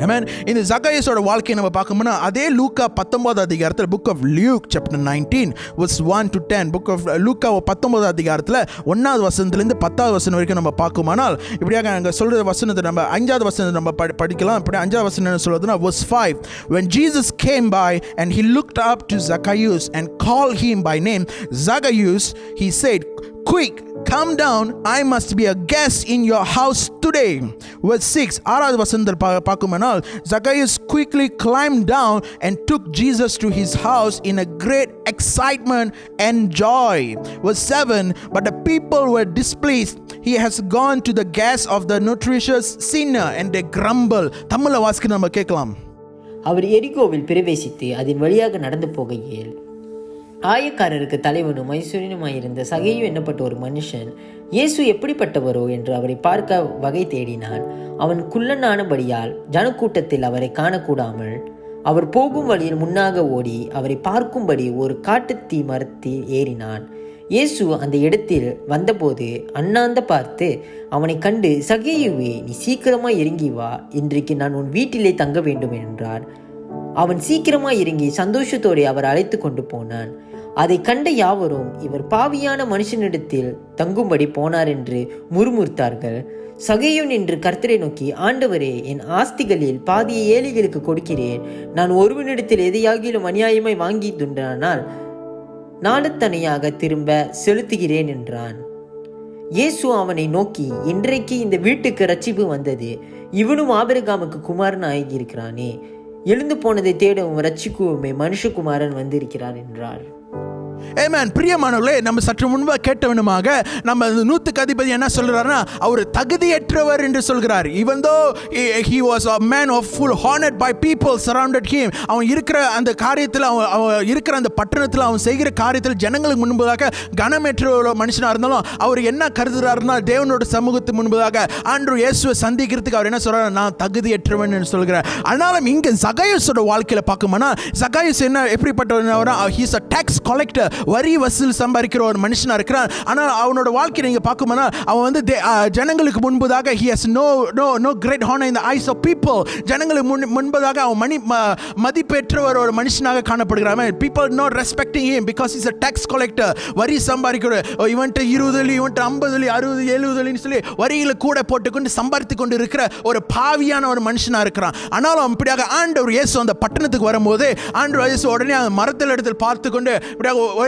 Amen. இந்த ஜகாயுஸோட வாழ்க்கையை நம்ம பார்க்கணும்னா அதே லூக்கா 19 அதிகாரத்தில் book of Luke chapter 19 verse 1 to 10 book of லூக்கா 19 அதிகாரத்தில் 1வது வசனத்திலிருந்து 10வது வசனம் வரைக்கும் நம்ம பார்க்குமானால் இப்படியாக அங்கே சொல்கிற வசனத்தை நம்ம 5வது வசனத்தை நம்ம படிக்கலாம். இப்படி 5வது வசனம் என்ன சொல்றதுன்னா verse 5, when Jesus came by and he looked up to Zacchaeus and called him by name, Zacchaeus, he said, quick, come down, I must be a guest in your house today. Verse 6, ஆறாவது வசனத்தில் பார்க்குமானால் Zacchaeus quickly climbed down and took Jesus to his house in a great excitement and joy. Verse 7, but the people were displeased. He has gone to the guest of the nutritious sinner and they grumble. தமிழ்ல வாசிக்க நம்ம கேட்கலாம். அவர் எரிகோவில் பிரவேசித்து அதன் வழியாக நடந்து போகையில் ஆயக்காரருக்கு தலைவனும் ஐஸ்வர்யனுமாயிருந்த சகேயு என்னப்பட்ட ஒரு மனுஷன் இயேசு எப்படிப்பட்டவரோ என்று அவரை பார்க்க வகை தேடினான். அவன் குள்ளனானபடியால் ஜனக்கூட்டத்தில் அவரை காணக்கூடாமல் அவர் போகும் வழியில் முன்னாக ஓடி அவரை பார்க்கும்படி ஒரு காட்டுத்தீ மரத்தில் ஏறினான். இயேசு அந்த இடத்தில் வந்தபோது அண்ணாந்த பார்த்து அவனை கண்டு, சகேயுவே, நீ சீக்கிரமாய் இறங்கி வா, இன்றைக்கு நான் உன் வீட்டிலே தங்க வேண்டும் என்றார். அவன் சீக்கிரமாய் இறங்கி சந்தோஷத்தோடு அவர் அழைத்து கொண்டு போனான். அதை கண்ட யாவரும் இவர் பாவியான மனுஷனிடத்தில் தங்கும்படி போனார் என்று முறுமுறுத்தார்கள். சகேயு நின்று கர்த்தரை நோக்கி, ஆண்டவரே, என் ஆஸ்திகளில் பாதியை ஏழைகளுக்கு கொடுக்கிறேன். நான் ஒருவனிடத்தில் எதையாகிலும் அநியாயமாய் வாங்கி துண்டானால் நாளுத்தனையாக திரும்ப செலுத்துகிறேன் என்றான். இயேசு அவனை நோக்கி, இன்றைக்கு இந்த வீட்டுக்கு ரட்சிப்பு வந்தது, இவனும் ஆபிரகாமுக்கு குமாரன் ஆகியிருக்கிறானே. எழுந்து போனதை தேடவும் ரட்சிக்குவுமே மனுஷகுமாரன் வந்திருக்கிறார் என்றார். Amen. பிரியமானவர்களே, நம்ம சற்று முன்பு கேட்டவனுமாக நம்ம நூற்றுக்கு அதிபதி என்ன சொல்றாருன்னா, அவர் தகுதியற்றவர் என்று சொல்கிறார். even though he was a man of full honored by people surrounded him, அவன் இருக்கிற அந்த காரியத்தில், அவன் இருக்கிற அந்த பட்டணத்தில், அவன் செய்கிற காரியத்தில் ஜனங்களுக்கு முன்பதாக கனமேற்ற மனுஷனாக இருந்தாலும் அவர் என்ன கருதுகிறாருன்னா, தேவனோட சமூகத்துக்கு முன்பதாக ஆண்டவர் இயேசுவை சந்திக்கிறதுக்கு அவர் என்ன சொல்றாரு, நான் தகுதியற்றவன் என்று சொல்கிறார். ஆனாலும் இங்கே சகாயோஸோட வாழ்க்கையில் பார்க்கும்போனா, சகாயோஸ் என்ன எப்படிப்பட்டவனா, he is a tax collector, வரி வசூல் சம்பாதிக்கிற ஒரு மனுஷனா இருக்கிறான். ஆனால் அவனோட வாழ்க்கை நீங்க பார்க்கும்போனா, அவன் வந்து ஜனங்களுக்கு முன்பதாக he has no great honor in the eyes of people. ஜனங்களுக்கு முன்பதாக அவன் மதிப்பேற்ற ஒரு மனுஷனாக காணப்படுகிறான். people not respecting him because he's a tax collector. வரி சம்பாதிக்கிற இவன்ட்ட 20 இவன்ட்ட 50 60 70 சொல்லி வரிகளை கூட போட்டுக்கொண்டு சம்பாதித்து கொண்டு இருக்கிற ஒரு பாவியான ஒரு மனுஷனா இருக்கிறான். ஆனாலும் அப்படியாக ஆண்டவர் இயேசு அந்த பட்டணத்துக்கு வரும்போது ஆண்டவர் இயேசு உடனே அந்த மரத்தில் இடத்தில் பார்த்து கொண்டு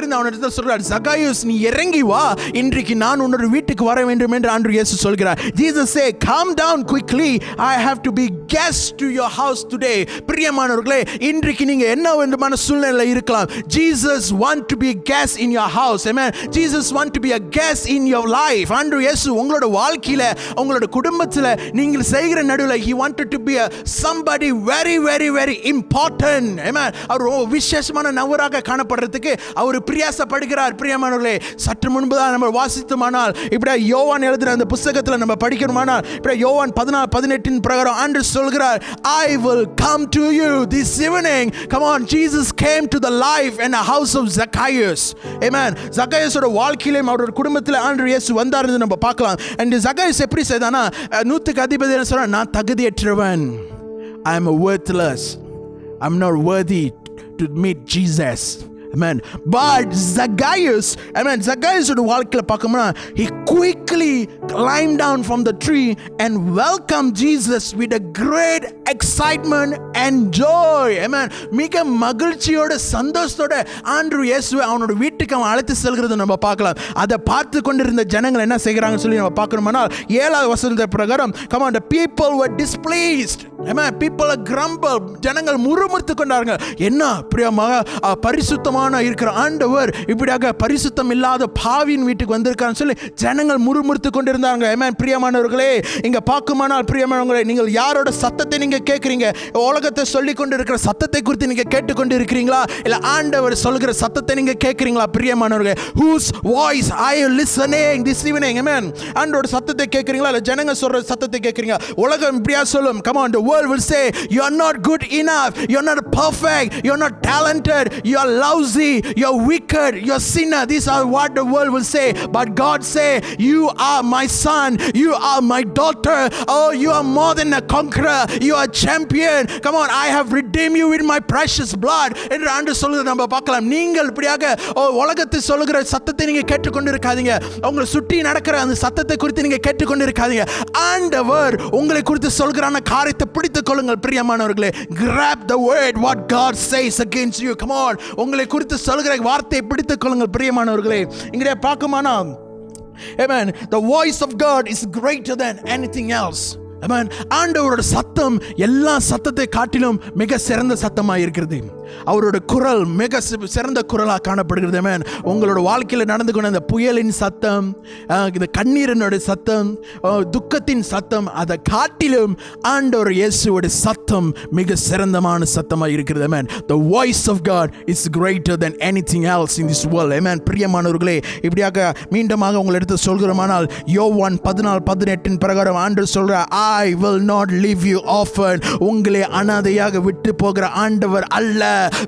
அவனிடத்தில் சொல்றார், சகாயோஸ் நீ இறங்கி வா, இன்றைக்கு நான் உன்னோட வீட்டுக்கு வர வேண்டும் என்று ஆண்டவர் இயேசு சொல்கிறார். Jesus say, come down quickly, I have to be guest to your house today. பிரியமானவர்களே, இன்றைக்கு நீங்க என்ன வேண்டுமான சூழ்நிலையில் இருக்கலாம். Jesus want to be a guest in your house. Amen. Jesus want to be a guest in your life. ஆண்டவர் இயேசு உங்களோட வாழ்க்கையில, உங்களோட குடும்பத்தில் நீங்கள் செய்கிற நடுவில் he wanted to be a somebody very very very important. Amen. அவர் விசேஷமான நபராக காணப்படுறதுக்கு அவர் பிரியாசப்படுகிறார். பிரியமானவர்களே, சற்று முன்புதான் நம்ம வாசித்தோமானால், இப்படி யோவான் எழுதின அந்த புத்தகத்தில் நம்ம படிக்கணுமானால், இப்படி யோவான் 14:18 பிரகாரம் ஆண்டவர் சொல்கிறார், I will come to you this evening. Come on, Jesus came to the life and a house of Zacchaeus. Amen. Zacchaeus-ஓட வாழ்க்கையிலும் அவரோட குடும்பத்தில் ஆண்டவர் இயேசு வந்தாருன்னு நம்ம பார்க்கலாம். and Zacchaeus எப்படி செய்தானா, நூற்றுக்கு அதிபதி என்ன சொல்றான், நான் தகுதியற்றவன், I am worthless, I'm not worthy to meet Jesus. Amen. But Zacchaeus, amen, Zacchaeus ஓட வாழ்க்கையில பார்க்கணும்னா, he quickly climbed down from the tree and welcomed Jesus with a great excitement and joy. Amen. மிக மகிழ்ச்சியோட சந்தோஷத்தோட ஆண்டவர் இயேசுவை அவனோட வீட்டுக்கு அவன் அழைத்து செல்கிறதை நம்ம பார்க்கலாம். அதை பார்த்து கொண்டிருந்த ஜனங்கள் என்ன செய்கிறாங்கன்னு சொல்லி நம்ம பார்க்கணுமானால், 7வது வசனத்தை பிரகாரம், come on, the people were displeased. Amen. People are grumbled. ஜனங்கள் முறுமுறுத்து கொண்டார்கள். என்ன பிரியமாக பரிசுத்தமான இருக்கிற ஆண்டவர் இப்படியாக பரிசுத்தம் இல்லாத பாவியின் வீட்டுக்கு வந்திருக்கான்னு சொல்லி ஜனங்கள் முறுமுறுத்து கொண்டிருந்தாங்க. ஆமென். பிரியமானவர்களே, இங்க பார்க்குமானால் பிரியமானவர்களே, நீங்கள் யாரோட சத்தத்தை நீங்க கேட்கிறீங்க? உலகத்தை சொல்லி கொண்டு இருக்கிற சத்தத்தை குறித்து நீங்க கேட்டுக்கொண்டு இருக்கிறீங்களா, இல்ல ஆண்டவர் சொல்கிற சத்தத்தை நீங்க கேட்கிறீங்களா? பிரியமானவர்களே, whose voice are you listening this evening? Amen. ஆண்டவரோட சத்தத்தை கேட்கிறீங்களா, இல்ல ஜனங்க சொல்ற சத்தத்தை கேட்கிறீங்களா? உலகம் இப்படியா சொல்லும். Come on, the world will say you are not good enough, you are not perfect, you are not talented, you are lousy, you're wicked, you're sinner. These are what the world will say. But God say, you are my son, you are my daughter. Oh, you are more than a conqueror, you are a champion. Come on, I have redeemed you with my precious blood. என்று ஆண்டவர் சொல்லுகிறதை நம்ம பார்க்கலாம். நீங்கள் இப்படியாக உலகத்தை சொல்லுகிற சத்தத்தை நீங்க கேட்டுக்கொண்டு இருக்காதீங்க. உங்களை சுற்றி நடக்கிற அந்த சத்தத்தை குறித்து நீங்க கேட்டுக்கொண்டு இருக்காதீங்க. ஆண்டவர் உங்களை குறித்து சொல்கிறான காரியத்தை பிடித்துக் கொள்ளுங்கள். பிரியமானவர்களே, grab the word what God says against you. Come on, உங்களை குறித்து சொல்கிற வார்த்தையை பிடித்துக் கொள்ளுங்கள். பிரியமானவர்களே, இங்கே பார்க்குமானா, amen, the voice of God is greater than anything else. Amen. ஆண்டவரோட சத்தம் எல்லா சத்தத்தை காட்டிலும் மிக சிறந்த சத்தமாக இருக்கிறது. அவரோட குரல் மிக சிறந்த குரலாக காணப்படுகிறது. Amen. உங்களோட வாழ்க்கையில் நடந்து கொண்ட அந்த புயலின் சத்தம், இந்த கண்ணீரினோட சத்தம், துக்கத்தின் சத்தம், அதை காட்டிலும் ஆண்டவர் இயேசுவோட சத்தம் மிக சிறந்தமான சத்தமாக இருக்கிறது. Amen. The voice of God is greater than anything else in this world. Amen. பிரியமானவர்களே, இப்படியாக மீண்டுமாக உங்களை எடுத்து சொல்கிறோமானால், யோவான் 14:18 பிரகாரம் ஆண்டவர் சொல்ற, I will not leave you orphan. உங்களை அனாதையாக விட்டு போகிற ஆண்டவர் அல்ல.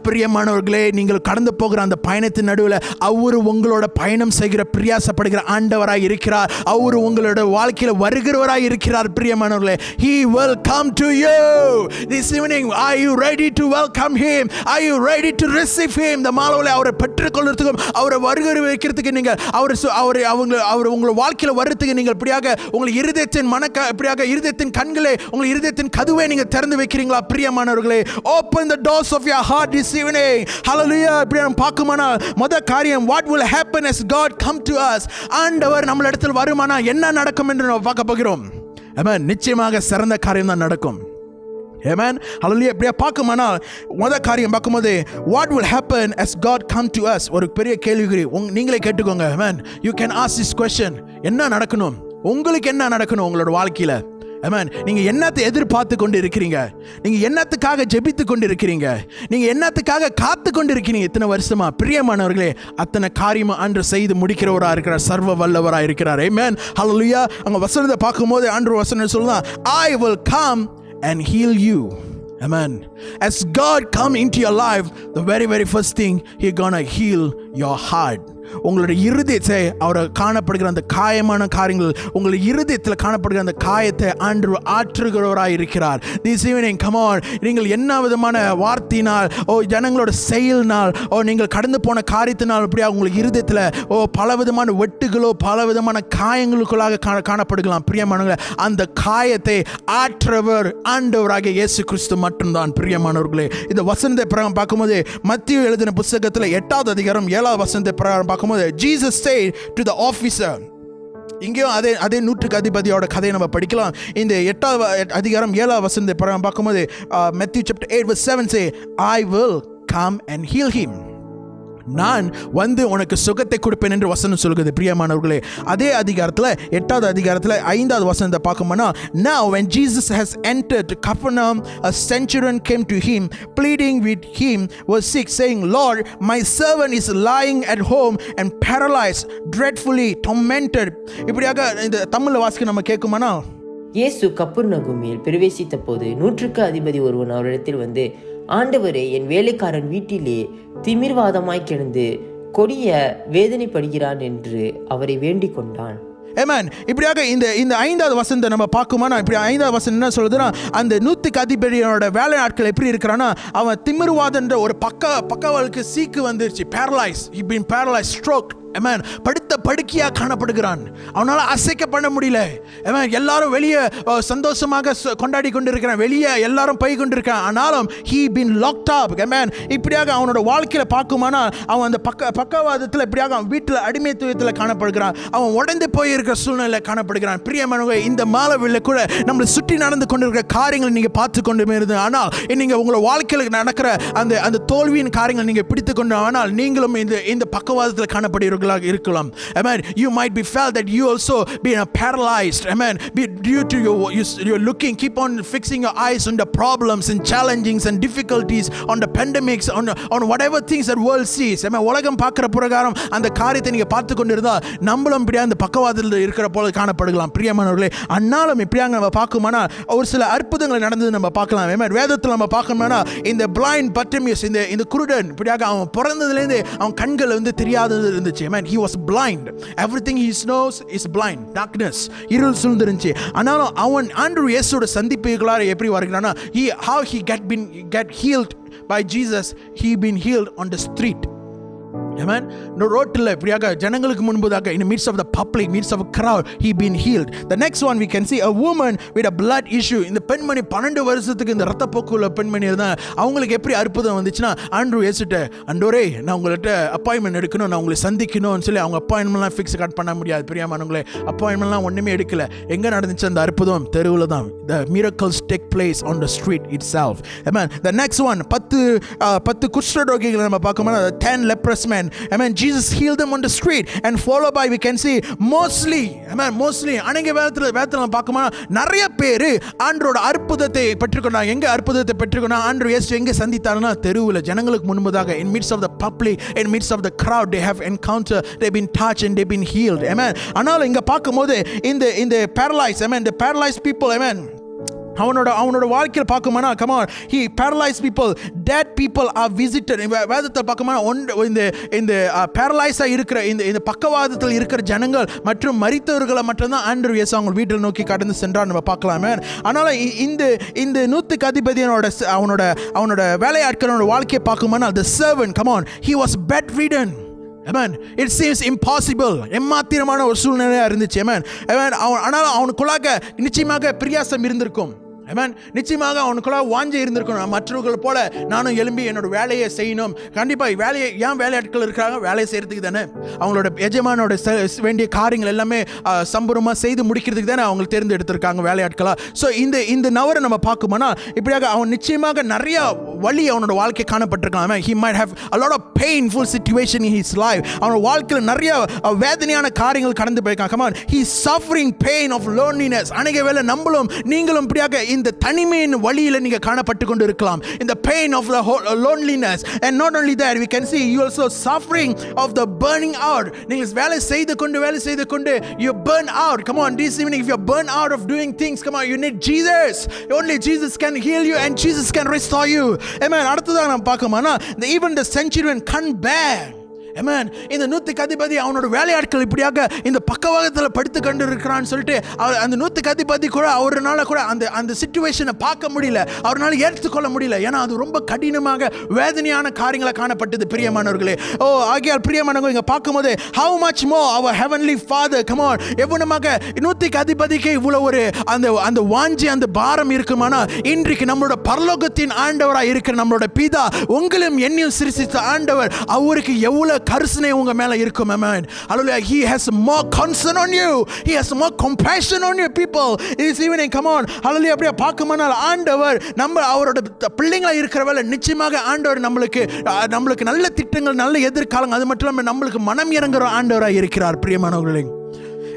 பிரியமானவர்களே, நீங்கள் கடந்து போகிற அந்த பயணத்தின் நடுவில் அவரு உங்களோட பயணம் செய்கிற பிரயாசப்படுகிற ஆண்டவராய் இருக்கிறார். அவரு உங்களோட வாழ்க்கையில வருகிறவராய் இருக்கிறார். பிரியமானவர்களே, he will come to you this evening. Are you ready to welcome him? Are you ready to receive him? இந்த மாலையில அவரை பெற்றுக்கொள்றதுக்கும் அவரை வருகை வைக்கிறதுக்கு நீங்கள் அவர் உங்களோட வாழ்க்கையில வர்றதுக்கு நீங்கள் இப்படியாக உங்கள் இருதயத்தின் இப்படியாக இருதயத்தின் இருதயத்தின் கண்களே, உங்கள் இருதயத்தின் கதவை நீங்க திறந்து வைக்கிறீங்களா பிரியமானவர்களே? Open the doors of your heart this evening. Hallelujah. இப்படி நம்ம பார்க்குமானால் முதல் காரியம், what will happen as God come to us? ஆண்டவர் நம்ம இடத்தில் வருமானா என்ன நடக்கும் என்று நம்ம பார்க்க போகிறோம். ஆமென். நிச்சயமாக சிறந்த காரியம் தான் நடக்கும். Amen. Hallelujah. இப்படியா பார்க்குமானால் முதல் காரியம் பார்க்கும்போது what will happen as God come to us? ஒரு பெரிய கேள்விக்குறி நீங்களே கேட்டுக்கோங்க. Amen. You can ask this question. என்ன நடக்கணும்? உங்களுக்கு என்ன நடக்கணும் உங்களோட வாழ்க்கையில? Amen. நீங்க என்னத்தை எதிர்பார்த்து கொண்டு இருக்கிறீங்க? நீங்க என்னத்துக்காக ஜெபித்து கொண்டு இருக்கிறீங்க? நீங்க என்னத்துக்காக காத்து கொண்டு இருக்கிறீங்க இத்தனை வருஷமா? பிரியமானவர்களே, அத்தனை காரியமா ஆண்டவர் செய்து முடிக்கிறவரா இருக்கிறார், சர்வ வல்லவரா இருக்கிறார். Amen. Hallelujah. அங்க வசனத்தை பார்க்கும்போது ஆண்டவர் வசனம் சொல்லுதான், I will come and heal you. Amen. As God come into your life, the very first thing He gonna heal your heart. உங்களுடைய இருதயத்தை அவர் காணப்படுகிற அந்த காயமான காரியங்கள், உங்களுடைய இருதயத்தில் காணப்படுகிற அந்த காயத்தை ஆண்டவர் ஆற்றுகிறவராய் இருக்கிறார். This evening, come on, நீங்கள் என்ன விதமான வார்த்தையினால், ஜனங்களோட செயல்னால், நீங்கள் கடந்து போன காரியத்தினால் இப்படியா உங்களுக்கு இருதயத்தில் பல விதமான வெட்டுகளோ பல விதமான காயங்களுக்குள்ளாக காணப்படுகலாம். பிரியமானவர்களே, அந்த காயத்தை ஆற்றவர் ஆண்டவராகிய இயேசு கிறிஸ்து மட்டும்தான். பிரியமானவர்களே, இந்த வசனத்தை பிரகாரம் பார்க்கும்போது மத்தேயு எழுதின புத்தகத்தில் 8வது அதிகாரம் 7வது வசனத்தை பிரகாரம் பார்க்கும்போது Jesus said to the officer, இங்கேயும் அதே நூற்றுக்கு அதிபதியோட கதையை நம்ம படிக்கலாம். இந்த 8வது அதிகாரம் 7வது வசனத்தை பிரகாரம் பார்க்கும்போது Matthew chapter 8 verse 7 say, I will come and heal him. நான் வந்து உனக்கு சுகத்தை கொடுப்பேன் என்று வசனம் சொல்கிறது. பிரியமானவர்களே, அதே அதிகாரத்தில் 8வது அதிகாரத்தில் 5வது வசனத்தை பார்க்கும்போது, Now when Jesus has entered Capernaum, a centurion came to him, pleading with him, verse 6, saying, Lord, my servant is lying at home and paralyzed, dreadfully tormented. இப்படியாக இந்த தமிழ் வாசிக்க நம்ம கேட்குமானா, இயேசு கப்பர்நகூமில் பிரவேசித்த போது நூற்றுக்கு அதிபதி ஒருவன் அவரிடத்தில் வந்து, ஆண்டவரே, என் வேலைக்காரன் வீட்டிலே திமிர்வாதமாய் கிடந்து கொடிய வேதனைப்படுகிறான் என்று அவரை வேண்டிக் கொண்டான். Amen. இப்படியாக இந்த 5வது வசனத்தை நம்ம பார்க்குமானா, இப்படி 5வது வசனம் என்ன சொல்லுதுன்னா, அந்த நூற்றுக்கு அதிபதியோட வேலை நாட்கள் எப்படி இருக்கிறான்னா, அவன் திமிர்வாதன்ற ஒரு பக்கவாளுக்கு சீக்கு வந்துருச்சு, paralyse, he been paralyzed, stroke. Amen. படுத்த படுக்கையாக காணப்படுகிறான். அவனால் அசைக்க பண்ண முடியல. Amen. எல்லாரும் வெளியே சந்தோஷமாக கொண்டாடி கொண்டிருக்கிறான், வெளியே எல்லாரும் போய் கொண்டிருக்கான். ஆனாலும் he been locked up. Amen. இப்படியாக அவனோட வாழ்க்கையில் பார்க்குமானா, அவன் அந்த பக்கவாதத்தில் இப்படியாக அவன் வீட்டில் அடிமைத்துவத்தில் காணப்படுகிறான். அவன் உடைந்து போயிருக்கிற சூழ்நிலை காணப்படுகிறான். பிரியமானவர்களே, இந்த மாலவில் கூட நம்மளை சுற்றி நடந்து கொண்டிருக்கிற காரியங்களை நீங்கள் பார்த்து கொண்டு இருந்து, ஆனால் நீங்கள் உங்களோட வாழ்க்கையில் நடக்கிற அந்த தோல்வியின் காரியங்கள் நீங்கள் பிடித்து கொண்டு, ஆனால் நீங்களும் இந்த பக்கவாதத்தில் காணப்படுகிறீர்கள் இருக்கலாம். Amen. You might be felt that you also been paralyzed. Amen. Due to you're looking, keep on fixing your eyes on the problems and challenges and difficulties, on the pandemics, on whatever things that world sees. Amen. உலகம் பார்க்கிற பிரகாரம் அந்த காரியத்தை நீங்க பார்த்து கொண்டிருந்தா நம்மளும் இப்படியா அந்த பக்கவாதத்தில் இருக்கிற போல காணப்படலாம். பிரியமானவர்களே, அன்னாலும் இப்படியா நம்ம பார்க்குமானா ஒரு சில அற்புதங்கள் நடந்தது நம்ம பார்க்கலாம். Amen. வேதத்தில் நம்ம பார்க்கணும்னா இந்த blind Bartimaeus, இந்த குருடன், இப்படியாக அவன் பிறந்ததுலேருந்து அவன் கண்கள் வந்து தெரியாதது இருந்துச்சு. He was blind. Everything he knows is blind. Darkness. இருள் சூழ்ந்திருந்துச்சு. ஆனாலும் அவன் ஆண்டவர் இயேசுவோட சந்திப்புகளால் எப்படி வருகிறானா, how he get healed by Jesus. He been healed on the street. Amen. No ரோட்டில் இப்படியாக ஜனங்களுக்கு முன்பதாக, in the midst of the public, midst of a crowd, he been healed. The next one we can see a woman with a blood issue. இந்த பெண்மணி 12 வருஷத்துக்கு இந்த இரத்தப்போக்கு உள்ள பெண்மணி இருந்தாங்க. அவங்களுக்கு எப்படி அற்புதம் வந்துச்சுன்னா, ஆண்டவர் இயேசுட்ட, ஆண்டவரே, நான் உங்கள்கிட்ட அப்பாயின்மெண்ட் எடுக்கணும், நான் உங்களை சந்திக்கணும்னு சொல்லி அவங்க அப்பாயின்மெண்ட்லாம் ஃபிக்ஸ் கட் பண்ண முடியாது. பிரியமானவங்களே, அப்பாயின்மெண்ட்லாம் ஒன்றுமே எடுக்கல. எங்கே நடந்துச்சு அந்த அற்புதம்? தெருவில் தான். The miracles take place on the street itself. Amen. The next one, 10 குஷ்டரோகிகளை நம்ம பார்க்கும்போது, 10 leprous men. Amen. Jesus healed them on the street, and followed by we can see mostly, amen, mostly அநேக வேதத்துல பார்க்கும்போது நிறைய பேர் ஆண்டவரோட அற்புதத்தை பெற்றுக்கொண்டாங்க. எங்க அற்புதத்தை பெற்றுக்கொண்டாங்க? ஆண்டவர் இயேசு எங்க சந்தித்தாருன்னா, தெருவில் ஜனங்களுக்கு முன்பதாக, in midst of the public, in midst of the crowd, they have encounter, they've been touched and they've been healed. Amen. ஆனால் இங்க பார்க்கும்போது இந்த paralyzed, amen, the paralyzed people, amen, அவனோட வாழ்க்கையில் பார்க்குமானா, come on, he paralyzed people, dead people are visited. வேதத்தில் பார்க்குமானா இந்த பேரலைஸாக இருக்கிற இந்த பக்கவாதத்தில் இருக்கிற ஜனங்கள் மற்றும் மரித்தவர்களை மட்டும்தான் ஆண்டவர் இயேசு அவங்க வீட்டில் நோக்கி கடந்து சென்றார் நம்ம பார்க்கலாமே. ஆனால் இந்த நூற்றுக்கு அதிபதியோட அவனோட வேலையாட்களோட வாழ்க்கையை பார்க்குமானா, the servant, come on, he was bedridden. Amen. It seems impossible. எம்மாத்திரமான ஒரு சூழ்நிலையாக இருந்துச்சு. Amen. Amen. ஆனால் அவனுக்குள்ளாக நிச்சயமாக பிரியாசம் இருந்திருக்கும். Amen. நிச்சயமாக அவனுக்குள்ள வாஞ்சை இருந்திருக்கணும். மற்றவர்கள் போல நானும் எழும்பி என்னோட வேலையை செய்யணும். கண்டிப்பாக வேலையை ஏன் வேலையாட்கள் இருக்கிறாங்க? வேலையை செய்கிறதுக்கு தானே. அவங்களோட எஜமானோட வேண்டிய காரியங்கள் எல்லாமே சம்பூர்ணமாக செய்து முடிக்கிறதுக்கு தானே அவங்க தேர்ந்தெடுத்திருக்காங்க வேலையாட்களாக. ஸோ இந்த நபரை நம்ம பார்க்கும்போனா இப்படியாக அவன் நிச்சயமாக நிறைய வழி அவனோட வாழ்க்கை காணப்பட்டிருக்கலாம். He might have a lot of painful situation in his life. அவனோட வாழ்க்கையில் நிறைய வேதனையான காரியங்கள் கடந்து போயிருக்கான். Come on, he is suffering pain of loneliness. அநேக வேளை நம்மளும் நீங்களும் இப்படியாக இந்த தனிமையின் வழியில் நீங்க காணப்பட்டு கொண்டு இருக்கலாம். In the pain of the loneliness, and not only that, we can see you also suffering of the burning out. நீங்கள் வேலை செய்து கொண்டு you burn out. Come on, this evening if you're burn out of doing things, come on, you need Jesus. Only Jesus can heal you and Jesus can restore you. Amen. அடுத்ததாக நாம் பார்க்கோம்னா even the centurion can't bear. Amen. இந்த 100க்கு அதிபதி அவனோட வேலையாட்கள் இப்படியாக இந்த பக்கவாதத்தில் படுத்து கொண்டு இருக்கிறான்னு சொல்லிட்டு அந்த 100க்கு அதிபதி கூட அவரால் கூட அந்த சிச்சுவேஷனை பார்க்க முடியல, அவரால் ஏற்றுக்கொள்ள முடியல. ஏன்னா அது ரொம்ப கடினமாக வேதனையான காரியங்களை காணப்பட்டது பிரியமானவர்களே. ஆகையால் பிரியமானவங்க இங்கே பார்க்கும்போது how much more our heavenly father, come on, எவ்வளவுமாக 100க்கு அதிபதிக்கு இவ்வளோ ஒரு அந்த வாஞ்சி அந்த பாரம் இருக்குமானா இன்றைக்கு நம்மளோட பரலோகத்தின் ஆண்டவராக இருக்கிற நம்மளோட பிதா உங்களும் என்னையும் சிருஷ்டித்த ஆண்டவர் அவருக்கு எவ்வளவு கருணை உங்க மேல இருக்கும். Amen. Hallelujah. He has more concern on you. He has more compassion on your people. This evening, come on. Hallelujah. அப்படியே பார்க்குமானால் ஆண்டவர் நம்ம அவரோட பிள்ளைங்களா இருக்கிறவள நிச்சயமாக ஆண்டவர் நம்மளுக்கு நல்ல திட்டங்கள் நல்ல எதிர்காலம் அது மட்டும் இல்லாமல் நம்மளுக்கு மனம் இறங்குற ஆண்டவராக இருக்கிறார் பிரியமானவர்களே.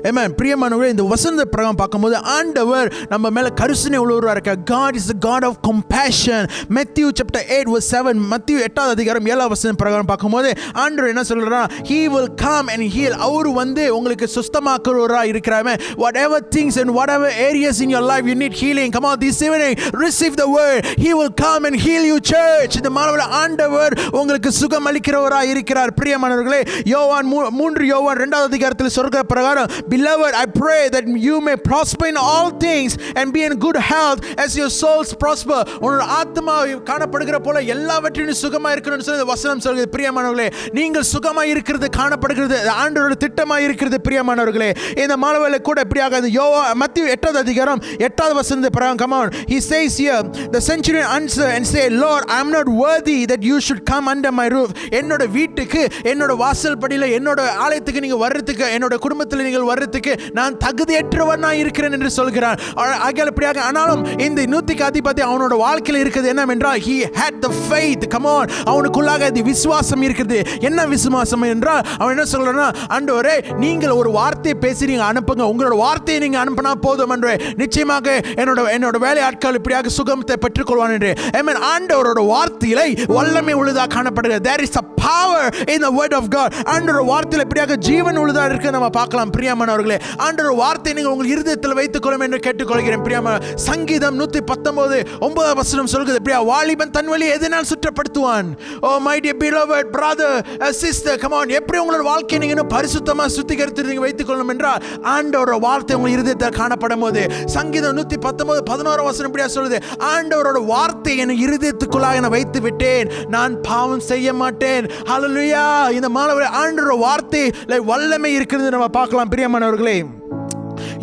Amen. பிரியமானவர்களே, இந்த வசந்த பிரகாரம் பார்க்கும்போது ஆண்டவர் நம்ம மேல கருணை உள்ளவராக இருக்கார். God is the God of compassion. Matthew chapter 8 verse 7, மத்தேயு 8வது அதிகாரம் 7வது வசனம் பிரகாரம் பார்க்கும்போது ஆண்டவர் என்ன சொல்றாரா? He will come and heal. அவர் வந்து உங்களுக்கு சுத்தமாக்குறவராக இருக்கிறார். Whatever things and whatever areas in your life you need healing, come on this evening receive the word. He will come and heal you, church. இந்த மாலவல ஆண்டவர் உங்களுக்கு சுகம் அளிக்கிறவராக இருக்கிறார் பிரியமானவர்களே. யோவான் 3 யோவான் 2வது அதிகாரத்தில் சொல்ற பிரகாரம் Beloved, I pray that you may prosper in all things and be in good health as your souls prosper. உன்னோட ஆத்மா காணப்படுகிற போல எல்லாவற்றிலும் சுகமா இருக்கணும்னு சொல்லி வசனம் சொல்லுது பிரியமானவர்களே. நீங்கள் சுகமா இருக்கிறது காணப்படுகிறது ஆண்டவரோட திட்டமா இருக்கிறது பிரியமானவர்களே. இந்த மாலவல கூட இப்படியாக மத்தேயு 8வது அதிகாரம் 8வது வசனத்தை பிரகாரம் come on, he says here, the centurion answered and said, Lord, I am not worthy that you should come under my roof. என்னோட வீட்டுக்கு என்னோட வாசல் படியில என்னோட ஆலயத்துக்கு நீங்க வர்றதுக்கு என்னோட குடும்பத்தில் நீங்கள் வர்றதுக்கு நான் தகுதியற்றவனா இருக்கிறேன் என்று சொல்கிறான். ஆகையால் ஆனாலும் இந்த 100க்கு அதிபதி அவனோட வாழ்க்கையில் இருக்குது என்னவென்றால் he had the faith. Come on, அவனுக்குள்ளாக அது விசுவாசம் இருக்குது. என்ன விசுவாசம் என்றால் அவன் என்ன சொல்றானா, ஆண்டவரே நீங்கள் ஒரு வார்த்தையை பேசி நீங்க அனுப்புங்க, உங்களோட வார்த்தையை நீங்க அனுப்பினா போதும் என்று நிச்சயமாக என்னோட வேலையாட்கள் இப்படியாக சுகத்தை பெற்றுக்கொள்வான் என்று. ஆமென். ஆண்டவரோட வார்த்தையிலே வல்லமை உள்ளதாக காணப்படுகிறது. There is a power in the word of God. ஆண்டவரோட வார்த்தையில இப்படியாக ஜீவன் உள்ளதாக இருக்கு நம்ம பார்க்கலாம் பிரியமானவர்களே. ஆண்டவர் வார்த்தை நீங்கள் உங்கள் இருதயத்தில் வைத்துக் கொள்ளும் என்று கேட்டுக்கொள்கிறேன் பிரியமான. சங்கீதம் 119 9வது வசனம் சொல்கிறது பிரியா, வாலிபன் தன் வழி எதனால் சுற்றப்படுத்துவான். Oh my dear beloved brother sister, come on, எப்படி உங்களோட வாழ்க்கையை நீங்க இன்னும் பரிசுத்தமா சுத்திகரித்து நீங்க வைத்துக் கொள்ளும் என்றால் ஆண்டவரோட வார்த்தை உங்கள் இருதயத்தில் காணப்படும் போது. சங்கீதம் 119 11வது வசனம் இப்படியா சொல்லுது, ஆண்டவரோட வார்த்தை என் இருதயத்துக்குள்ளாக நான் வைத்து விட்டேன், நான் பாவம் செய்ய மாட்டேன். ஹல்லேலூயா. இந்த மாணவர்களே ஆண்டவரோட வார்த்தை வல்லமை இருக்கிறது நம்ம பார்க்கலாம் பிரியமானவர்களே.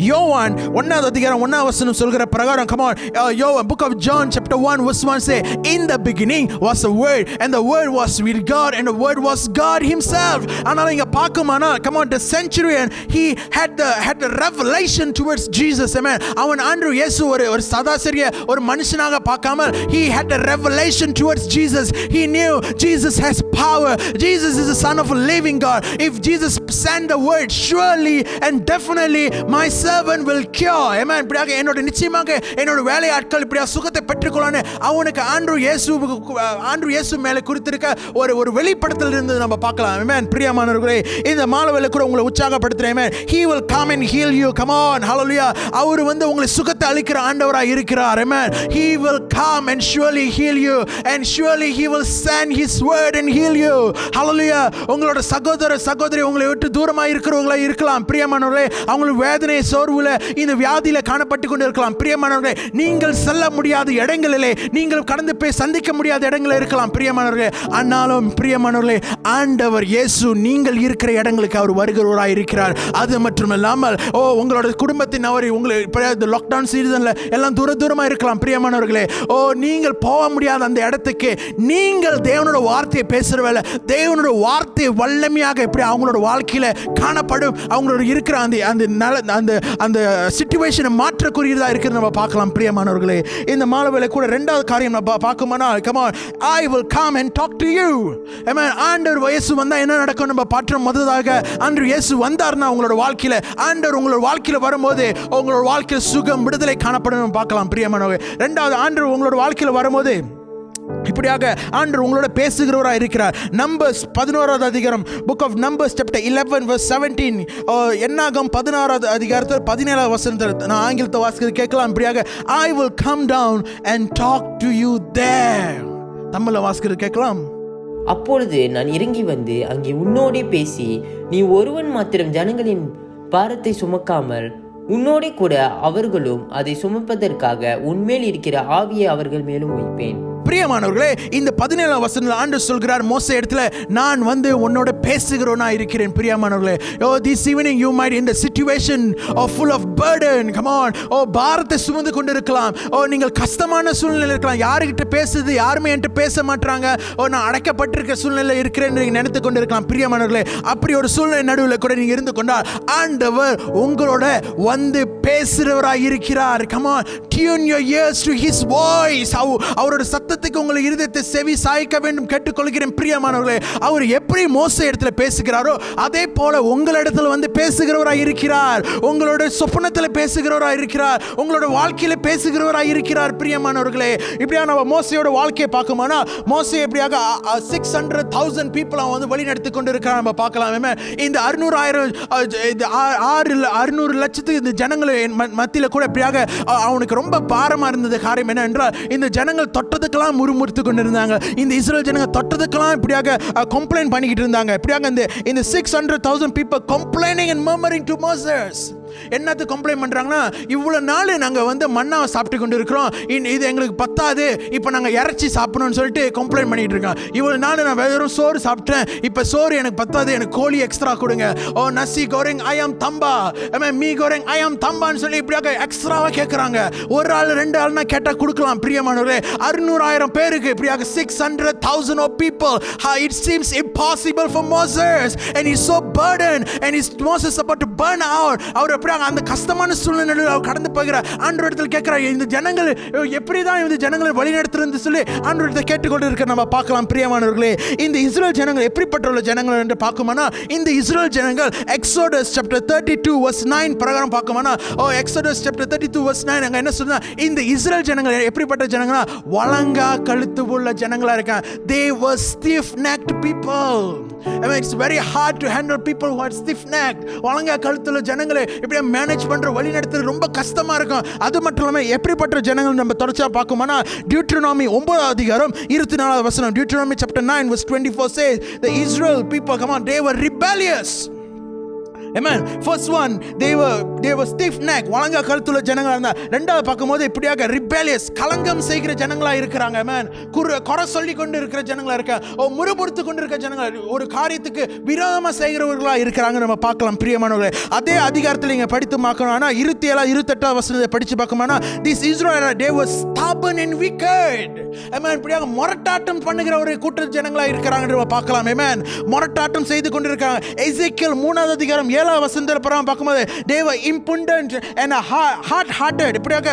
யோவான் 1வது அதிகாரம் 1வது வசனம் சொல்கிற பிரகாரம் come on, யோவான் book of John chapter 1 verse 1 say, in the beginning was the word and the word was with God and the word was God himself. ஆனால் இங்க பார்க்குமானா come on, the centurion he had the revelation towards Jesus. Amen. அவன் ஆண்டவர் இயேசு ஒரு சதாசிரிய ஒரு மனுஷனாக பார்க்காமல் he had a revelation towards Jesus. He knew Jesus has power. Jesus is the son of a living God. If Jesus sent the word, surely and definitely my servant will cure. Amen. இப்படியாக என்னோட நிச்சயமாக என்னோட வேலையாட்கள் இப்படியாக சுகத்தை பெற்றுக்கொள்ளானே அவனுக்கு ஆண்டவர் இயேசு மேலே குறித்திருக்க ஒரு வெளிப்படுத்தல் இருந்தது நம்ம பார்க்கலாம். Amen. பிரியமானவர்களே, இந்த மாலவேளை கூட உங்களை உற்சாகப்படுத்துறேன். Amen. He will come and heal you. Come on. Hallelujah. அவர் வந்து உங்களை சுகத்தை அளிக்கிற ஆண்டவராக இருக்கிறார். Amen. He will come and surely heal you, and surely he will send his word and heal you. Hallelujah. உங்களோட சகோதரி உங்களை விட்டு தூரமாக இருக்கிறவங்களா இருக்கலாம் பிரியமானவர்களே. அவங்களுக்கு வேதனை சோர்வுல இந்த வியாதியில காணப்பட்டு கொண்டு இருக்கலாம் பிரியமானவர்களே. நீங்கள் செல்ல முடியாத இடங்களிலே, நீங்கள் கடந்து போய் சந்திக்க முடியாத இடங்களில் இருக்கலாம் பிரியமானவர்களே. ஆனாலும் பிரியமானவர்களே, ஆண்டவர் இயேசு நீங்கள் இருக்கிற இடங்களுக்கு அவர் வருகிறவராக இருக்கிறார். அது மட்டுமில்லாமல் உங்களோட குடும்பத்தின் அவர் உங்களுக்கு லாக்டவுன் சீசன்ல எல்லாம் தூரமாக இருக்கலாம் பிரியமானவர்களே. நீங்கள் போக முடியாத அந்த இடத்துக்கு நீங்கள் தேவனோட வார்த்தையை பேசுற வேலை, தேவனோட வார்த்தை வல்லமையாக எப்படி அவங்களோட வாழ்க்கையில காணப்படும், அவங்களோட இருக்கிற அந்த சிச்சுவேஷனை மாற்றக்கூடியதா இருக்கிறது நம்ம பார்க்கலாம் பிரியமானவர்களே. இந்த மாலவேளை கூட ரெண்டாவது காரியம் நம்ம பார்க்குமானா, come on, I will come and talk to you. Amen. ஆண்டவர் இயேசு வந்தா என்ன நடக்கும் நம்ம பாற்றம். முதலாக ஆண்டவர் இயேசு வந்தார்னா உங்களோட வாழ்க்கையில, ஆண்டவர் உங்களோட வாழ்க்கையில வரும்போது உங்களோட வாழ்க்கையில சுகம் விடுதலை காணப்படும் பார்க்கலாம் பிரியமானவர்களே. ரெண்டாவது, ஆண்டவர் உங்களோட வாழ்க்கையில வரும்போது இப்படியாக ஆண்டவர் உங்களோட பேசுகிறவராக இருக்கிறார். நம்பர்ஸ் 11வது அதிகாரம், book of Numbers chapter 11 verse 17, என்னாகும் 16வது அதிகாரத்தில் 17வது வசனத்தில் நான் ஆங்கிலத்தை வாசிக்கிறது கேட்கலாம். இப்படியாக I will come down and talk to you there. தமிழ்ல வாசிக்கிறது கேட்கலாம். அப்பொழுது நான் இறங்கி வந்து அங்கே உன்னோடே பேசி, நீ ஒருவன் மாத்திரம் ஜனங்களின் பாரத்தை சுமக்காமல் உன்னோடே கூட அவர்களும் அதை சுமப்பதற்காக உன்மேல் இருக்கிற ஆவியை அவர்கள் மேலும் வைப்பேன். பிரியமானவர்களே, இந்த 17ஆம் வசனத்தில் ஆண்டவர் சொல்கிறார் மோசே இடத்துல, நான் வந்து உன்னோட பேசுகிறவனா இருக்கிறேன். பிரியமானவர்களே, this evening you might in the situation of full of burden, come on, பாரத்தை சுமந்து கொண்டு இருக்கலாம். நீங்கள் கஷ்டமான சூழ்நிலை இருக்கலாம். யாருக்கிட்ட பேசுது, யாருமே என்கிட்ட பேச மாட்டாங்க, நான் அடைக்கப்பட்டிருக்க சூழ்நிலை இருக்கிறேன் நீங்க நினைத்து கொண்டு இருக்கலாம். பிரியமானவர்களே, அப்படி ஒரு சூழ்நிலை நடுவில் கூட நீங்க இருந்து கொண்டால் ஆண்டவர் உங்களோட வந்து பேசுகிறவராக இருக்கிறார். come on, tune your ears to his voice. அவரோட சத்தத்துக்கு உங்களை இருதயத்தை செவி சாய்க்க வேண்டும் கேட்டுக்கொள்கிறேன் பிரியமானவர்களே. அவர் எப்படி மோசே இடத்துல பேசுகிறாரோ அதே போல உங்களிடத்துல வந்து பேசுகிறவராக இருக்கிறார். உங்களோட சொப்பனத்தில் பேசுகிறவராக இருக்கிறார். உங்களோட வாழ்க்கையில பேசுகிறவராக இருக்கிறார் பிரியமானவர்களே. இப்படியா நம்ம மோசையோட வாழ்க்கையை பார்க்கும்போனா, மோசே எப்படியாக 600,000 people அவன் வந்து வழி நடத்தி கொண்டு இருக்கிறார் நம்ம பார்க்கலாம். இந்த 600 லட்சத்துக்கு இந்த ஜனங்களை மத்தியில் கூட எப்படியாக அவனுக்கு ரொம்ப பாரமா இருந்தது. காரியம் என்ன என்றால், இந்த ஜனங்கள் தொட்டதுக்கெல்லாம் முறுமுறுத்து கொண்டு இருந்தாங்க. இந்த இஸ்ரேல் ஜனங்க தொட்டதுக்கெல்லாம் இப்படியாக கம்ப்ளைண்ட் பண்ணிக்கிட்டு இருந்தாங்க. இப்படியாக இந்த 600,000 people complaining and murmuring to Moses. என்னது கம்ப்ளைண்ட் பண்றாங்கன்னா, இவ்வளவு நாள் நாங்க வந்து மன்னாவை சாப்பிட்டு கொண்டு இருக்கிறோம், இது எங்களுக்கு பத்தாது, இப்போ நாங்க இறைச்சி சாப்பிடணும்னு சொல்லிட்டு கம்ப்ளைண்ட் பண்ணிட்டு இருக்கோம். இவ்வளவு நாள் நான் வெறும் சோறு சாப்பிட்டேன், இப்போ சோறு எனக்கு பத்தாது, எனக்கு கோழி எக்ஸ்ட்ரா கொடுங்க. நசி கோரிங் ஐ ஆம் தம்பா, மீ கோரிங் ஐ ஆம் தம்பான்னு சொல்லி இப்படியாக எக்ஸ்ட்ராவா கேட்கறாங்க. ஒரு ஆள் ரெண்டு ஆள்னா கேட்டா கொடுக்கலாம் பிரியமானவர்களே. 600,000 பேருக்கு இப்படியாக 600,000 of people. It seems impossible for Moses and he's so burdened and Moses about to burn out. அவர் அந்த கஷ்டமான சூழ்நிலையில் அவர் கடந்து போகிறார். ஆண்டவரிடத்தில் கேட்கிறார், இந்த ஜனங்கள் எப்படிதான் இந்த ஜனங்களை வழி நடத்துறது சொல்லி ஆண்டவரிடத்தை கேட்டுக்கொண்டு இருக்க நம்ம பார்க்கலாம் பிரியமானவர்களே. இந்த இஸ்ரேல் ஜனங்கள் எப்படிப்பட்ட ஜனங்கள் என்று பார்க்குமானா, இந்த இஸ்ரேல் ஜனங்கள் எக்ஸோடஸ் சாப்டர் 32 verse 9 பிரகாரம் பார்க்குமானா, எக்ஸோடஸ் சாப்டர் 32 verse 9 அங்க என்ன சொல்றா, இந்த இஸ்ரேல் ஜனங்கள் எப்படிப்பட்ட ஜனங்களா, வலங்கா கழுத்து உள்ள ஜனங்களா இருக்காங்க. They were stiff-necked people. I mean, it's very hard to handle people who are stiff-necked. வலங்கா கழுத்துள்ள ஜனங்களை இப்படி மேனேஜ் பண்ற வழி நடத்துறது ரொம்ப கஷ்டமா இருக்கும். அது மட்டும் இல்லாம எப்படிப்பட்ட ஜனங்கள் நம்ம தொடர்ச்சியா பார்க்குமானா, டியூட்டரோனமி 9வது அதிகாரம் 24வது வசனம், டியூட்டரோனமி chapter 9 verse 24 says the Israel people, come on, they were rebellious. Amen. First one, they were stiff neck, வலங்கா கழுத்துள்ள ஜனங்களா இருந்தா. ரெண்டாவது பார்க்கும்போது இப்படியாக rebellious, கலங்கம் செய்கிற ஜனங்களா இருக்கிறாங்க. Amen. குறை சொல்லி கொண்டு இருக்கிற ஜனங்களா இருக்காங்க. முறுமுறுத்து கொண்டு இருக்கிற ஜனங்களா, ஒரு காரியத்துக்கு விரோதமா செய்கிறவர்களா இருக்கிறாங்க நம்ம பார்க்கலாம் பிரியமானவர்களே. அதே அதிகாரத்தில் நீங்க படித்து பார்க்கணும்னா 27 28 வசனத்தை படிச்சு பார்க்கணும்னா, this Israel, they were stubborn and wicked. Amen. இப்படியாக முரட்டாட்டம் பண்ணுகிற ஒரு கூட்ட ஜனங்களா இருக்கிறாங்க நம்ம பார்க்கலாம். Amen. முரட்டாட்டம் செய்து கொண்டு இருக்காங்க. எசேக்கியேல் 3வது அதிகாரம் 7வது வசனத்தில் பார்க்கும்போது, they were impudent and hard-hearted. இப்படியாக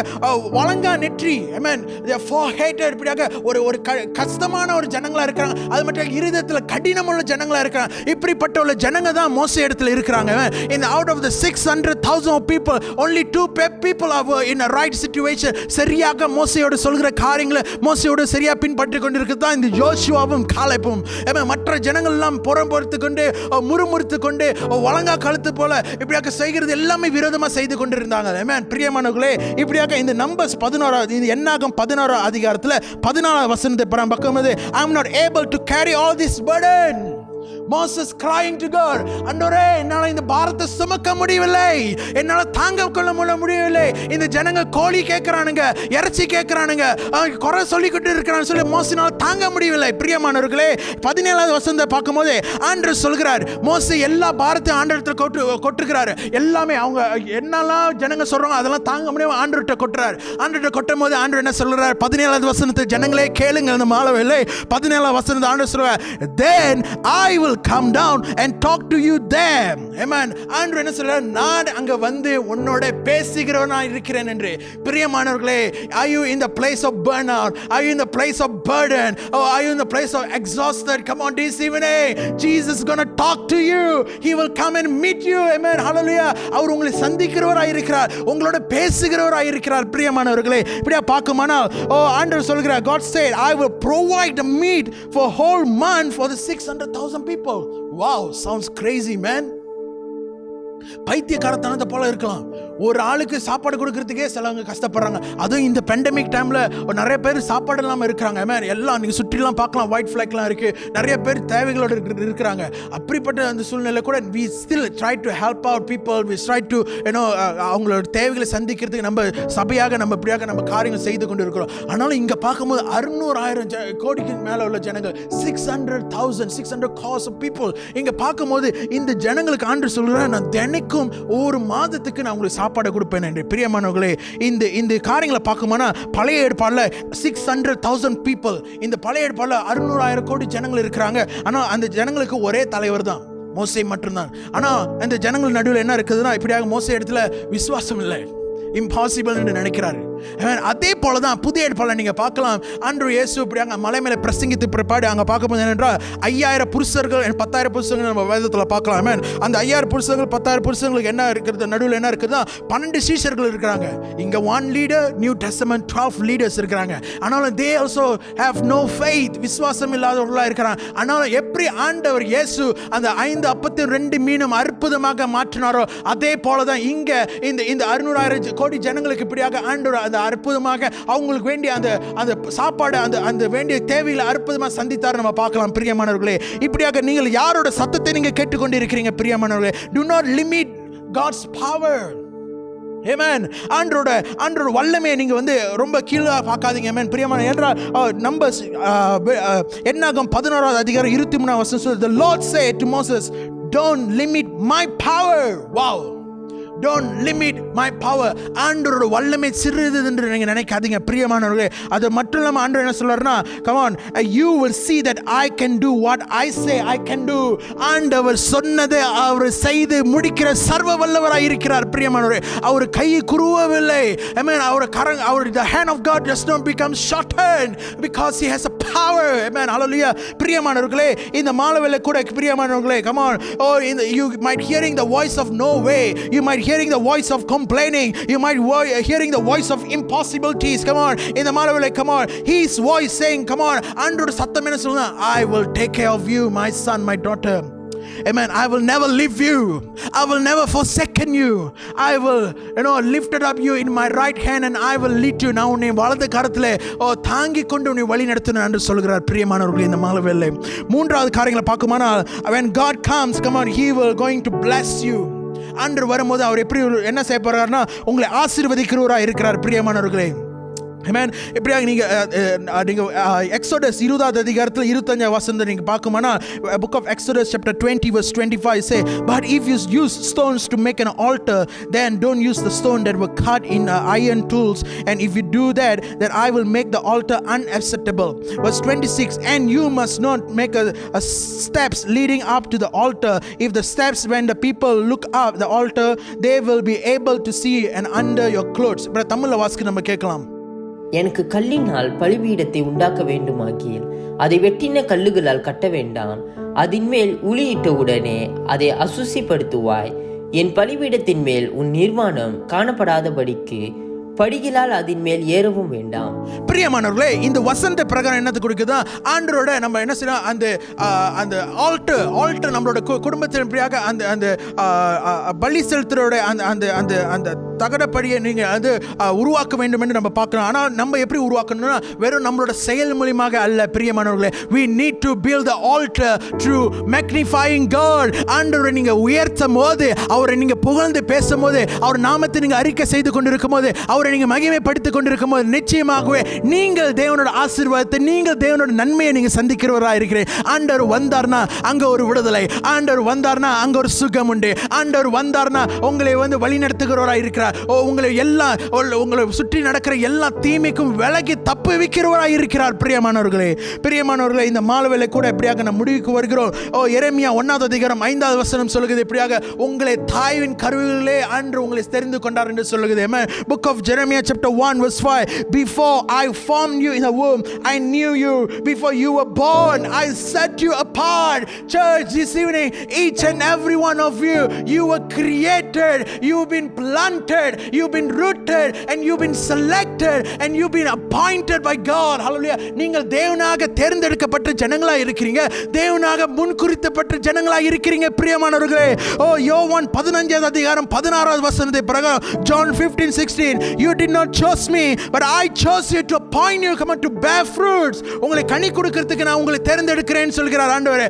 வலங்கா நெற்றி, amen, they are foreheaded. இப்படியாக ஒரு கஷ்டமான ஒரு ஜனங்களா இருக்காங்க. அது மட்டும் இருதயத்தில் கடினமுள்ள ஜனங்களா இருக்காங்க. இப்படிப்பட்ட உள்ள ஜனங்க தான் மோசே இடத்துல இருக்கிறாங்க. In out of the 600,000 people, only 2 people are in a right situation. சரியாக மோசேயோட சொல்கிற காரியங்களை, மோசேயோட வாஞ்சையோடு சரியா பின்பற்றி கொண்டிருக்கிறது தான் இந்த யோசுவாவும் காலேபும். மற்ற ஜனங்கள் எல்லாம் புறம்பொறுத்து கொண்டு முறுமுறுத்து கொண்டு வழங்கா கழுத்து போல இப்படியாக செய்கிறது எல்லாமே விரோதமா செய்து கொண்டிருந்தாங்க. பிரியமானவர்களே, இப்படியாக இந்த நம்பர்ஸ் 11 இந்த என்னாகும் 16 அதிகாரத்தில் 14 வசனத்தை பார்க்கும்போது I am not able to carry all this burden. Moses crying to God, அண்டவரே என்னால இந்த பாரத்தை சுமக்க முடியவில்லை, என்னால தாங்க கொள்ள முடியவில்லை. இந்த ஜனங்க கோழி கேட்கிறானுங்க, இறைச்சி கேட்கிறானுங்க, குறை சொல்லிக்கிட்டு இருக்கிறான்னு சொல்லி மோசனால தாங்க முடியவில்லை. பிரியமானவர்களே, 17வது வசனத்தை பார்க்கும்போது ஆண்டவர் சொல்கிறார், மோசே எல்லா பாரத்தையும் ஆண்டவர்கிட்ட கொட்டுகிறாரு. எல்லாமே அவங்க என்னெல்லாம் ஜனங்க சொல்றாங்க அதெல்லாம் தாங்க முடியாம ஆண்டவர்கிட்ட கொட்டுறாரு. ஆண்டவர்கிட்ட கொட்டும் போது ஆண்டவர் என்ன சொல்றார்? 17வது வசனத்தை ஜனங்களே கேளுங்க, அந்த மாலவில்லை 17வது வசனத்தை ஆண்டவர் சொல்றார், then I will come down and talk to you there. Amen. ஆண்டவர் என்ன சொல்றார்? நான் அங்க வந்து உன்னோட பேசுகிறவனா இருக்கிறேன் என்று. பிரியமானவர்களே, are you in the place of burnout? Are you in the place of burden? Or are you in the place of exhausted? Come on, this evening Jesus is going to talk to you. He will come and meet you. Amen. Hallelujah. அவர் உங்களை சந்திக்கிறவராய் இருக்கிறார், உங்களோட பேசுகிறவராய் இருக்கிறார். பிரியமானவர்களே, இப்படியா பார்க்குமானால் ஆண்டவர் சொல்கிறார், God said I will provide the meat for whole month for the 600,000 people. Wow, sounds crazy, man. பைத்தியக்காரத்தனத்தை போல இருக்கலாம். ஒரு ஆளுக்கு சாப்பாடு கொடுக்கறதுக்கே சிலவங்க கஷ்டப்படுறாங்க. அதுவும் இந்த பெண்டமிக் டைம்ல நிறைய பேர் சாப்பாடு இல்லாமல் இருக்கிறாங்க. எல்லாம் நீங்க சுற்றிலாம் பார்க்கலாம், ஒயிட் ஃபிளாக்லாம் இருக்கு, நிறைய பேர் தேவைகளோடு இருக்கிறாங்க. அப்படிப்பட்ட அந்த சூழ்நிலை கூட we still try to help out people, we try to அவங்களோட தேவைகளை சந்திக்கிறதுக்கு நம்ம சபையாக நம்ம இப்படியாக நம்ம காரியங்கள் செய்து கொண்டு இருக்கிறோம். ஆனாலும் இங்க பார்க்கும்போது 600,000 கோடிக்கு மேல உள்ள ஜனங்கள், 600,000 crores of people இங்க பார்க்கும்போது இந்த ஜனங்களுக்கு ஆண்டவர் சொல்றார், நான் தினைக்கும் ஒரு மாதத்துக்கு நான் உங்களுக்கு சாப்பாடு கொடுப்பேன் என்று. பிரியமானவர்களே, இந்த காரியங்களை பார்க்கும்போனா பழைய ஏற்பாடுல 600,000 people, இந்த பழைய ஏற்பாடுல 600,000 கோடி ஜனங்கள் இருக்கிறாங்க. ஆனா அந்த ஜனங்களுக்கு ஒரே தலைவர் தான், மோசே மட்டும்தான். ஆனா அந்த ஜனங்கள் நடுவில் என்ன இருக்குதுன்னா, இப்படியாக மோசே இடத்துல விசுவாசம் இல்லை, இம்பாசிபிள் என்று நினைக்கிறாரு. அதே போலதான் புதிய ஏற்பாடுல நீங்க பார்க்கலாம், ஆண்டவர் இயேசு இப்படியாக மலை மேல பிரசங்கித்து பிற்பாடு அங்க பார்க்கும்போது என்னென்றால் 5,000 புருஷர்கள் 10,000 புருஷர்கள் நம்ம வேதத்தில் பார்க்கலாம். அந்த 5,000 புருஷர்கள் 10,000 புருஷங்களுக்கு என்ன இருக்கிறது, நடுவில் என்ன இருக்குதுன்னா 12 சீஷர்கள் இருக்கிறாங்க. இங்க 1 லீடர், நியூ டெஸ்டமென்ட் 12 லீடர்ஸ் இருக்கிறாங்க. ஆனாலும் they also have no faith, விசுவாசம் இல்லாதவர்களா இருக்கிறாங்க. ஆனாலும் எப்படி ஆண்டவர் இயேசு அந்த 5 அப்பத்தையும் 2 மீனும் அற்புதமாக மாற்றினாரோ அதே போலதான் இங்க இந்த 600,000 கோடி ஜனங்களுக்கு இப்படியாக ஆண்டவர் அந்த அற்புதமாக அவங்களுக்கு வேண்டிய அந்த சாப்பாடு அந்த வேண்டிய தேவைகளை அற்புதமாக சந்தித்தார் நம்ம பார்க்கலாம். பிரியமானவர்களே, இப்படியாக நீங்கள் யாரோட சத்தத்தை நீங்க கேட்டுக்கொண்டிருக்கிறீங்க? பிரியமானவர்களே, do not limit God's power. Amen. ஆண்டரோட வல்லமையை நீங்க வந்து ரொம்ப கீழே பார்க்காதீங்க. Amen. பிரியமான என்றால் நம்பர்ஸ் என்னாகும் 11வது அதிகாரம் 23வது வசனம், the Lord said to Moses, don't limit my power. Wow. Don't limit my power. ஆண்டவரோட வல்லமை சிறிது என்று நீங்க நினைக்காதீங்க. பிரியமானவர்களே, அது மட்டும் இல்லாம ஆண்டவர் என்ன சொல்றாருன்னா, come on, you will see that I can do what I say I can do. ஆண்டவர் சொன்னதை அவர் செய்து முடிக்கிற சர்வ வல்லவராய் இருக்கிறார். பிரியமானவரே, அவர் கையை குறுவவில்லை. Amen. our the hand of God does not become shortened because he has a power. Amen. Hallelujah. பிரியமானவர்களே, இந்த மாலவேளை கூட பிரியமானவர்களே, come on, you might hearing the voice of no way, you might hearing the voice of complaining, you might hearing the voice of impossibilities. Come on, in the மாலவேளை, come on, his voice saying, come on, ஆண்டவருடைய சத்தம் என்ன சொல்லுங்க, I will take care of you, my son, my daughter. Amen. I will never leave you, I will never forsaken you, I will lifted up you in my right hand and I will lead you. நான் உன்னை வலது கரத்திலே தாங்கி கொண்டு உன்னை வழி நடத்துவேன் என்று சொல்கிறார். பிரியமானவர்களே, இந்த மாலவேளை 3வது காரியங்களை பார்க்குமானால், when God comes, come on, he will going to bless you. ஆண்டவர் வரும்போது அவர் எப்படி என்ன செய்ய போறாருன்னா, உங்களை ஆசீர்வதிக்கிறவராக இருக்கிறார். பிரியமானவர்களே, Amen. இப்படியாக நீங்க எக்ஸோடஸ் 20வது அதிகாரத்தில் 25வது வசனத்தை நீங்க பார்க்குமானா, book of Exodus chapter 20 verse 25 say, but if you use stones to make an altar, then don't use the stone that were cut in iron tools, and if you do that, then I will make the altar unacceptable. Verse 26, and you must not make a steps leading up to the altar. If the steps, when the people look up the altar, they will be able to see and under your clothes. இப்ப தமிழ்ல வாசிக்க நம்ம கேட்கலாம். எனக்கு கல்லினால் பலிபீடத்தை உண்டாக்க வேண்டுமாகில் அதை வெட்டின கல்லுகளால் கட்ட வேண்டாம். அதன் மேல் உளியிட்ட உடனே அதை அசுசிப்படுத்துவாய். என் பலிபீடத்தின் மேல் உன் நிர்வாணம் காணப்படாதபடிக்கு படிகளால் அதன் மேல் ஏறவும் வேண்டாம். பிரியமானவர்களே, இந்த வசந்த பிரகாரம் என்னது கொடுக்குதா? ஆண்டரோட நம்ம என்ன செய்யணும், அந்த ஆல்டர் நம்மளோட குடும்பத்தின் பிரியாக அந்த பலி செலுத்துறோட அந்த தகடப்படியை நீங்கள் அது உருவாக்க வேண்டும் என்று நம்ம பார்க்கணும். ஆனால் நம்ம எப்படி உருவாக்கணும்னா வெறும் நம்மளோட செயல் மூலியமாக அல்ல. பிரியமானவர்களே, we need to build the altar through magnifying God. ஆண்டவரை நீங்கள் உயர்த்தும் போது, அவரை நீங்கள் புகழ்ந்து பேசும் போது, அவர் நாமத்தை நீங்கள் அறிக்கை செய்து கொண்டிருக்கும் போது, அவரை நீங்கள் மகிமைப்படுத்திக் கொண்டிருக்கும் போது, நிச்சயமாகவே நீங்கள் தேவனோட ஆசீர்வாதத்தை, நீங்கள் தேவனோட நன்மையை நீங்கள் சந்திக்கிறவராக இருக்கிறேன். ஆண்டவர் வந்தார்னா அங்கே ஒரு விடுதலை, ஆண்டவர் வந்தார்னா அங்கே ஒரு சுகம் உண்டு, ஆண்டவர் வந்தார்னா உங்களை வழி நடத்துகிறவராக இருக்கிறார். உங்களை சுற்றி நடக்கிற எல்லா தீமைக்கும் விலகி தப்பு வைக்கிறவராக இருக்கிறார். பிரியமானவர்களே, இந்த மாலவேளை கூட எப்படியாக நம்ம முடிவுக்கு வருகிறோம். எரேமியா 1வது அதிகாரம் 5வது வசனம் சொல்லுகிறது இப்படியாக, உங்களை தாயின் கருவிலே அன்று உங்களை தெரிந்து கொண்டார் என்று சொல்லுகிறது. Book of Jeremiah chapter 1 verse 5, before I formed you in the womb, I knew you. Before you were born, I set you apart. Church, this evening, each and every one of you, you were created, you've been planted, you've been rooted, and you've been selected, and you've been appointed by God. Hallelujah. நீங்கள் தேவனாக தேர்ந்தெடுக்கப்பட்ட ஜனங்களா இருக்கிறீங்க, தேவனாக முன்குறிக்கப்பட்ட ஜனங்களா இருக்கிறீங்க. பிரியமானவர்களே, யோவான் 15வது அதிகாரம் 16வது வசனத்தை பிரகாரம், John 15:16, you did not choose me, but I chose you to appoint you come to bear fruits. உங்களை கனி கொடுக்கிறதுக்கு நான் உங்களை தேர்ந்தெடுக்கிறேன்னு சொல்கிறார் ஆண்டவரே.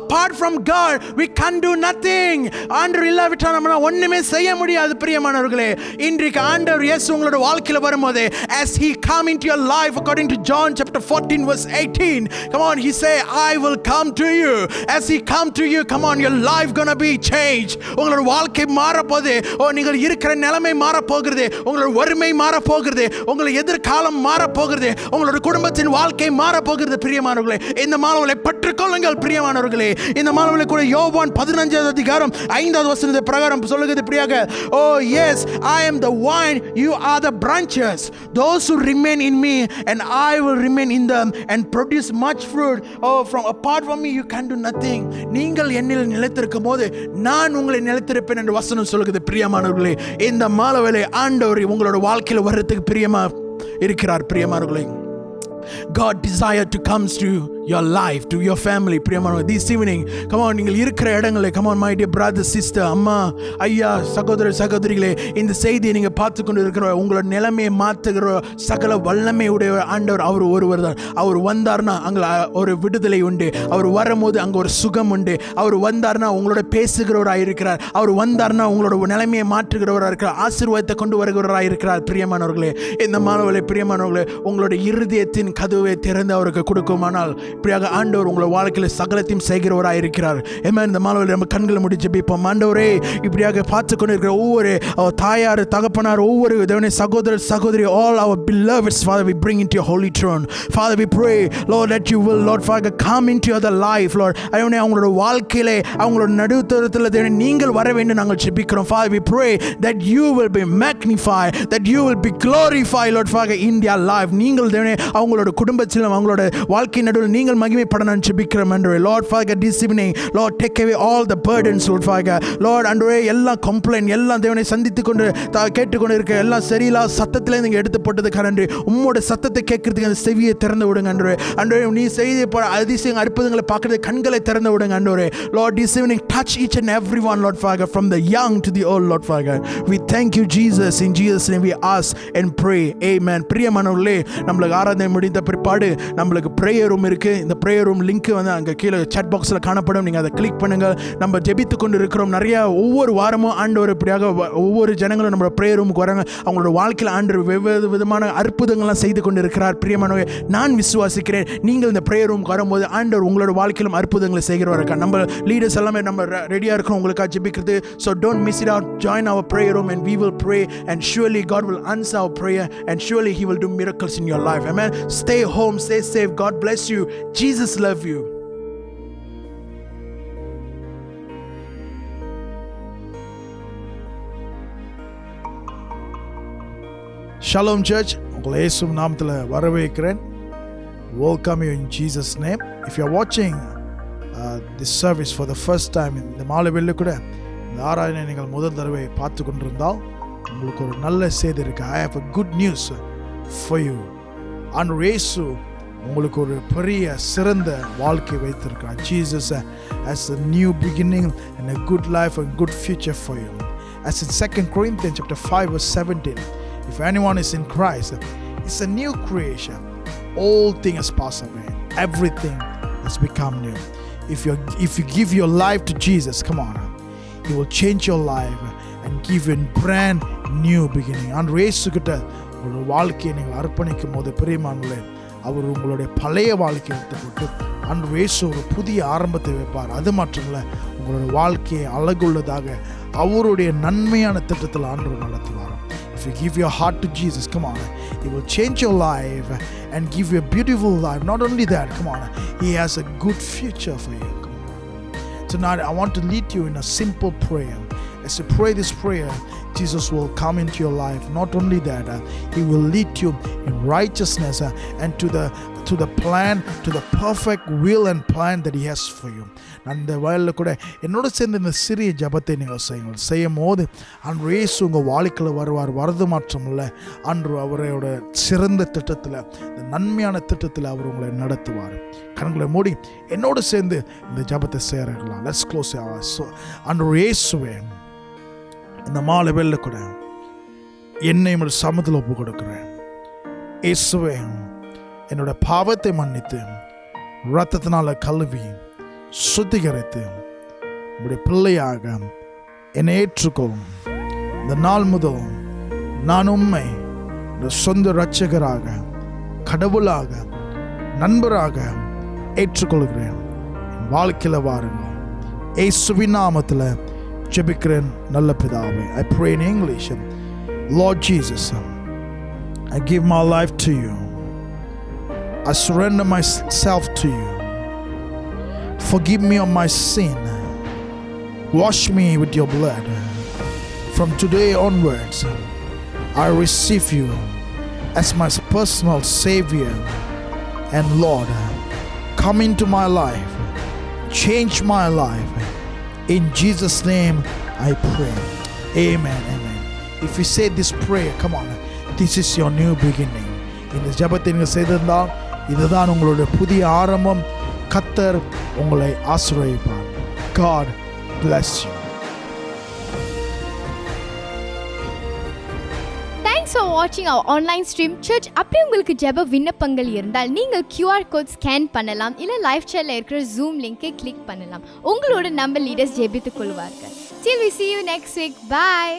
Apart from God we can do nothing. ஆண்டவர் இல்லாவிட்டால் நம்ம ஒண்ணுமே செய்ய முடியாது. பிரியமானவர்களே, இன்றைக்கு ஆண்டவர் இயேசு உங்களோட வாழ்க்கையில வரும்போது, as he come into your life according to John chapter 14 verse 18, come on, he say I will come to you. As he come to you, come on, your life gonna be changed. உங்களோட வாழ்க்கை மாற போகுது. நீங்கள் இருக்கிற நிலைமை மாற போகிறது, உங்களோட வறுமை மாற போகிறது, உங்களுடைய எதிர்காலம் மாற போகிறது, உங்களோட குடும்பத்தின் வாழ்க்கை மாற போகிறது. பிரியமானவர்களே, இந்த மாலவலை பற்றுக்கொள்ளுங்கள். பிரியமானவர்களே, இந்த மாலவலை கூட யோவான் 15வது அதிகாரம் 5வது வசனத்தை பிரகாரம் சொல்லுகிறது இப்படியாக, oh yes, I am the vine, you are the branches. Those who remain in me and I will remain in them and produce much fruit. Apart from me you can do nothing. நீங்கள் என்னில் நிலைத்திருக்கும் போது நான் உங்களை நிலைத்திருப்பேன் என்று வசனம் சொல்லுகிறது. பிரியமானவர்களே, இந்த மாலவேளை ஆண்டவர் உங்களோட வாழ்க்கையில் வர்றதுக்கு பிரியமா இருக்கிறார். பிரியமானவர்களே, God desire to come to your life, to your family. பிரியமானவர்களே, this evening, come on, நீங்கள் இருக்கிற இடங்களே, come on my dear brother, sister, அம்மா, ஐயா, சகோதர சகோதரிகளே, இந்த செய்தியை நீங்கள் பார்த்து கொண்டு இருக்கிற உங்களோட நிலைமையை மாற்றுகிற சகல வல்லமை உடைய ஆண்டவர் அவர் ஒருவர் தான். அவர் வந்தார்னா அங்கே ஒரு விடுதலை உண்டு, அவர் வரும்போது அங்கே ஒரு சுகம் உண்டு, அவர் வந்தார்னா உங்களோட பேசுகிறவராக இருக்கிறார், அவர் வந்தார்னா உங்களோட நிலைமையை மாற்றுகிறவராக இருக்கிறார், ஆசீர்வாதத்தை கொண்டு வருகிறவராக இருக்கிறார். பிரியமானவர்களே, இந்த மாணவர்களே, பிரியமானவர்களே, உங்களோட இருதயத்தின் கதவை திறந்து அவருக்கு கொடுக்குமானால் இப்படியாக ஆண்டவர் உங்களை வாழ்க்கையில் சகலத்தையும் செய்கிறவராக இருக்கிறார். இந்த மாணவர்கள் நம்ம கண்களை முடிச்சு ஜெபிப்போம். ஆண்டவரே, இப்படியாக பார்த்து கொண்டு இருக்கிற ஒவ்வொரு தாயார், தகப்பனார், ஒவ்வொரு தேவனே சகோதரர் சகோதரி, all our beloveds, Father, we bring into your holy throne. Father, we pray, Lord, that you will, Lord Father, come into your life, Lord. அவனே அவங்களோட வாழ்க்கையிலே அவங்களோட நடுத்தரத்தில் தேவனே நீங்கள் வர வேண்டும் நாங்கள் ஜெபிக்கிறோம். Father, we pray that you will be magnified, that you will be glorified, Lord Father, in their life. நீங்கள் தேவனே அவங்களோட குடும்பத்திலும் அவங்களோட வாழ்க்கை நடுவில் நீங்கள் மகிமைப்பட நான் ஜெபிக்கிறோம். ஆண்டவரே, Lord Father, this evening, Lord, take away all the burdens, Lord Father. Lord, ஆண்டவரே, எல்லா கம்ப்ளைண்ட் எல்லாம் தேவனை சந்தித்து கொண்டு கேட்டுக்கொண்டு இருக்க எல்லாம் சரியில்லா சத்தத்திலே நீங்கள் எடுத்து போட்டதுக்காக நன்றி. உம்மோட சத்தத்தை கேட்கறதுக்கு அந்த செவியை திறந்து விடுங்க ஆண்டவரே. ஆண்டவரே, நீ செய்த அதிசயம் அற்புதங்களை பார்க்கறது கண்களை திறந்து விடுங்க ஆண்டவரே. Lord, this evening touch each and every one, Lord Father, from the young to the old, Lord Father. We thank you, Jesus. In Jesus' name we ask and pray. Amen. பிரியமானவர்களே, நம்மளுக்கு ஆராதனை முடிந்த பிற்பாடு நம்மளுக்கு ப்ரேயர் ரூம் இருக்குது. இந்த prayer room link அங்கே கீழே சாட் பாக்ஸில் காணப்படும். நீங்கள் அதை கிளிக் பண்ணுங்கள். நம்ம ஜெபித்து கொண்டு இருக்கிறோம். நிறையா ஒவ்வொரு வாரமும் ஆண்டவர் இப்படியாக ஒவ்வொரு ஜனங்களும் நம்மளோட ப்ரேயர் ரூமுக்கு வராங்க. அவங்களோட வாழ்க்கையில் ஆண்டவர் வெவ்வேறு விதமான அற்புதங்கள்லாம் செய்து கொண்டு இருக்கிறார். பிரியமானவர்களே, நான் விசுவாசிக்கிறேன், நீங்கள் இந்த ப்ரேயர் ரூமுக்கு வரும்போது ஆண்டவர் உங்களோட வாழ்க்கையிலும் அற்புதங்களை செய்கிறவராக இருக்கார். நம்ம லீடர்ஸ் எல்லாமே நம்ம ரெடியாக இருக்கிறோம் உங்களுக்காக ஜெபிக்கிறது. So don't miss it out. Join our prayer room and we will pray and surely God will answer our prayer and surely he will do miracles in your life. Amen. Stay home, stay safe. God bless you. Jesus love you. Shalom Church, உங்களை இயேசுவின் நாமத்தில் வரவேற்கிறேன். Welcome you in Jesus name. If you are watching this service for the first time, இந்த மாலை வேளையில் கூட இந்த ஆராதனை நீங்கள் முதல் தடவை பார்த்து கொண்டிருந்தால் உங்களுக்கு ஒரு நல்ல செய்தி இருக்கு. I have a good news for you. ஆண்டவர் இயேசு உங்களுக்கு ஒரு பெரிய சிறந்த வாழ்க்கை வைத்திருக்கிறார். Jesus has a new beginning and a good life and good future for you. As in 2 Corinthians chapter 5 verse 17, if anyone is in Christ, it's a new creation. All things has passed away. Everything has become new. If you give your life to Jesus, come on, He will change your life and give you a brand new beginning. ஆண்டவர் இயேசு கிட்ட உங்களுடைய வாழ்க்கையை நீங்கள் அர்ப்பணிக்கும் போது பிரியமானவர்களே, அவர் உங்களுடைய பழைய வாழ்க்கையை எடுத்துக்கொண்டு ஆண்டவர் இயேசு ஒரு புதிய ஆரம்பத்தை வைப்பார். அது மட்டும் இல்லை, உங்களுடைய வாழ்க்கையை அழகுள்ளதாக அவருடைய நன்மையான திட்டத்தில் ஆண்டவர் நடத்துவார். If you give your heart to Jesus, come on, He will change your life and give you a beautiful life. Not only that, come on, He has a good future for you. Come on. Tonight, I want to lead you in a simple prayer. As you pray this prayer, Jesus will come into your life. Not only that, He will lead you in righteousness and to the plan, to the perfect will and plan that He has for you. நான் இந்த வயலில் கூட என்னோட சேர்ந்து இந்த சிறிய ஜபத்தை நீங்கள் செய்யும் போது அன்று இயேசு உங்கள் வாழ்க்கையில் வருவார். வரது மாற்றம் இல்லை, அன்று அவரோட சிறந்த திட்டத்தில், இந்த நன்மையான திட்டத்தில் அவர் உங்களை நடத்துவார். கண்களை மூடி என்னோடு சேர்ந்து இந்த ஜபத்தை சேரலாம். Let's close our eyes. அன்று இயேசுவே, இந்த மாலை வேளையில கூட என்னை உடைய சமூகத்தில் ஒப்பு கொடுக்கிறேன். இயேசுவே, என்னோட பாவத்தை மன்னித்து இரத்தத்தினால கழுவி சுத்திகரித்து உடைய பிள்ளையாக என்னை ஏற்றுக்கொள்ளும். இந்த நாள் முதல் நான் உம்மை சொந்த இரட்சகராக, கடவுளாக, நண்பராக ஏற்றுக்கொள்கிறேன். வாழ்க்கையில் வாருங்கள். இயேசுவின் நாமத்தில் ஜெபிக்கிறேன் நல்ல பிதாவே. I pray in English. Lord Jesus, I give my life to you. I surrender myself to you. Forgive me of my sin. Wash me with your blood. From today onwards, I receive you as my personal Savior and Lord. Come into my life. Change my life. In Jesus' name I pray. Amen. Amen. If you say this prayer, come on, this is your new beginning. இந்த ஜெபத்தை நீங்கள் செய்திருந்தால் இதுதான் உங்களுடைய புதிய ஆரம்பம். கர்த்தர் உங்களை ஆசீர்வதிப்பார். God bless you. Thanks for watching our online stream. Church, அப்படி உங்களுக்கு ஜெப விண்ணப்பங்கள் இருந்தால் நீங்கள் QR கோட் ஸ்கேன் பண்ணலாம், இல்லை லைவ் சேனல்ல இருக்கிற Zoom லிங்கை கிளிக் பண்ணலாம். உங்களோட நம்ம லீடர்ஸ் ஜெபித்துக் கொள்வார்கள். Till we see you next week. Bye.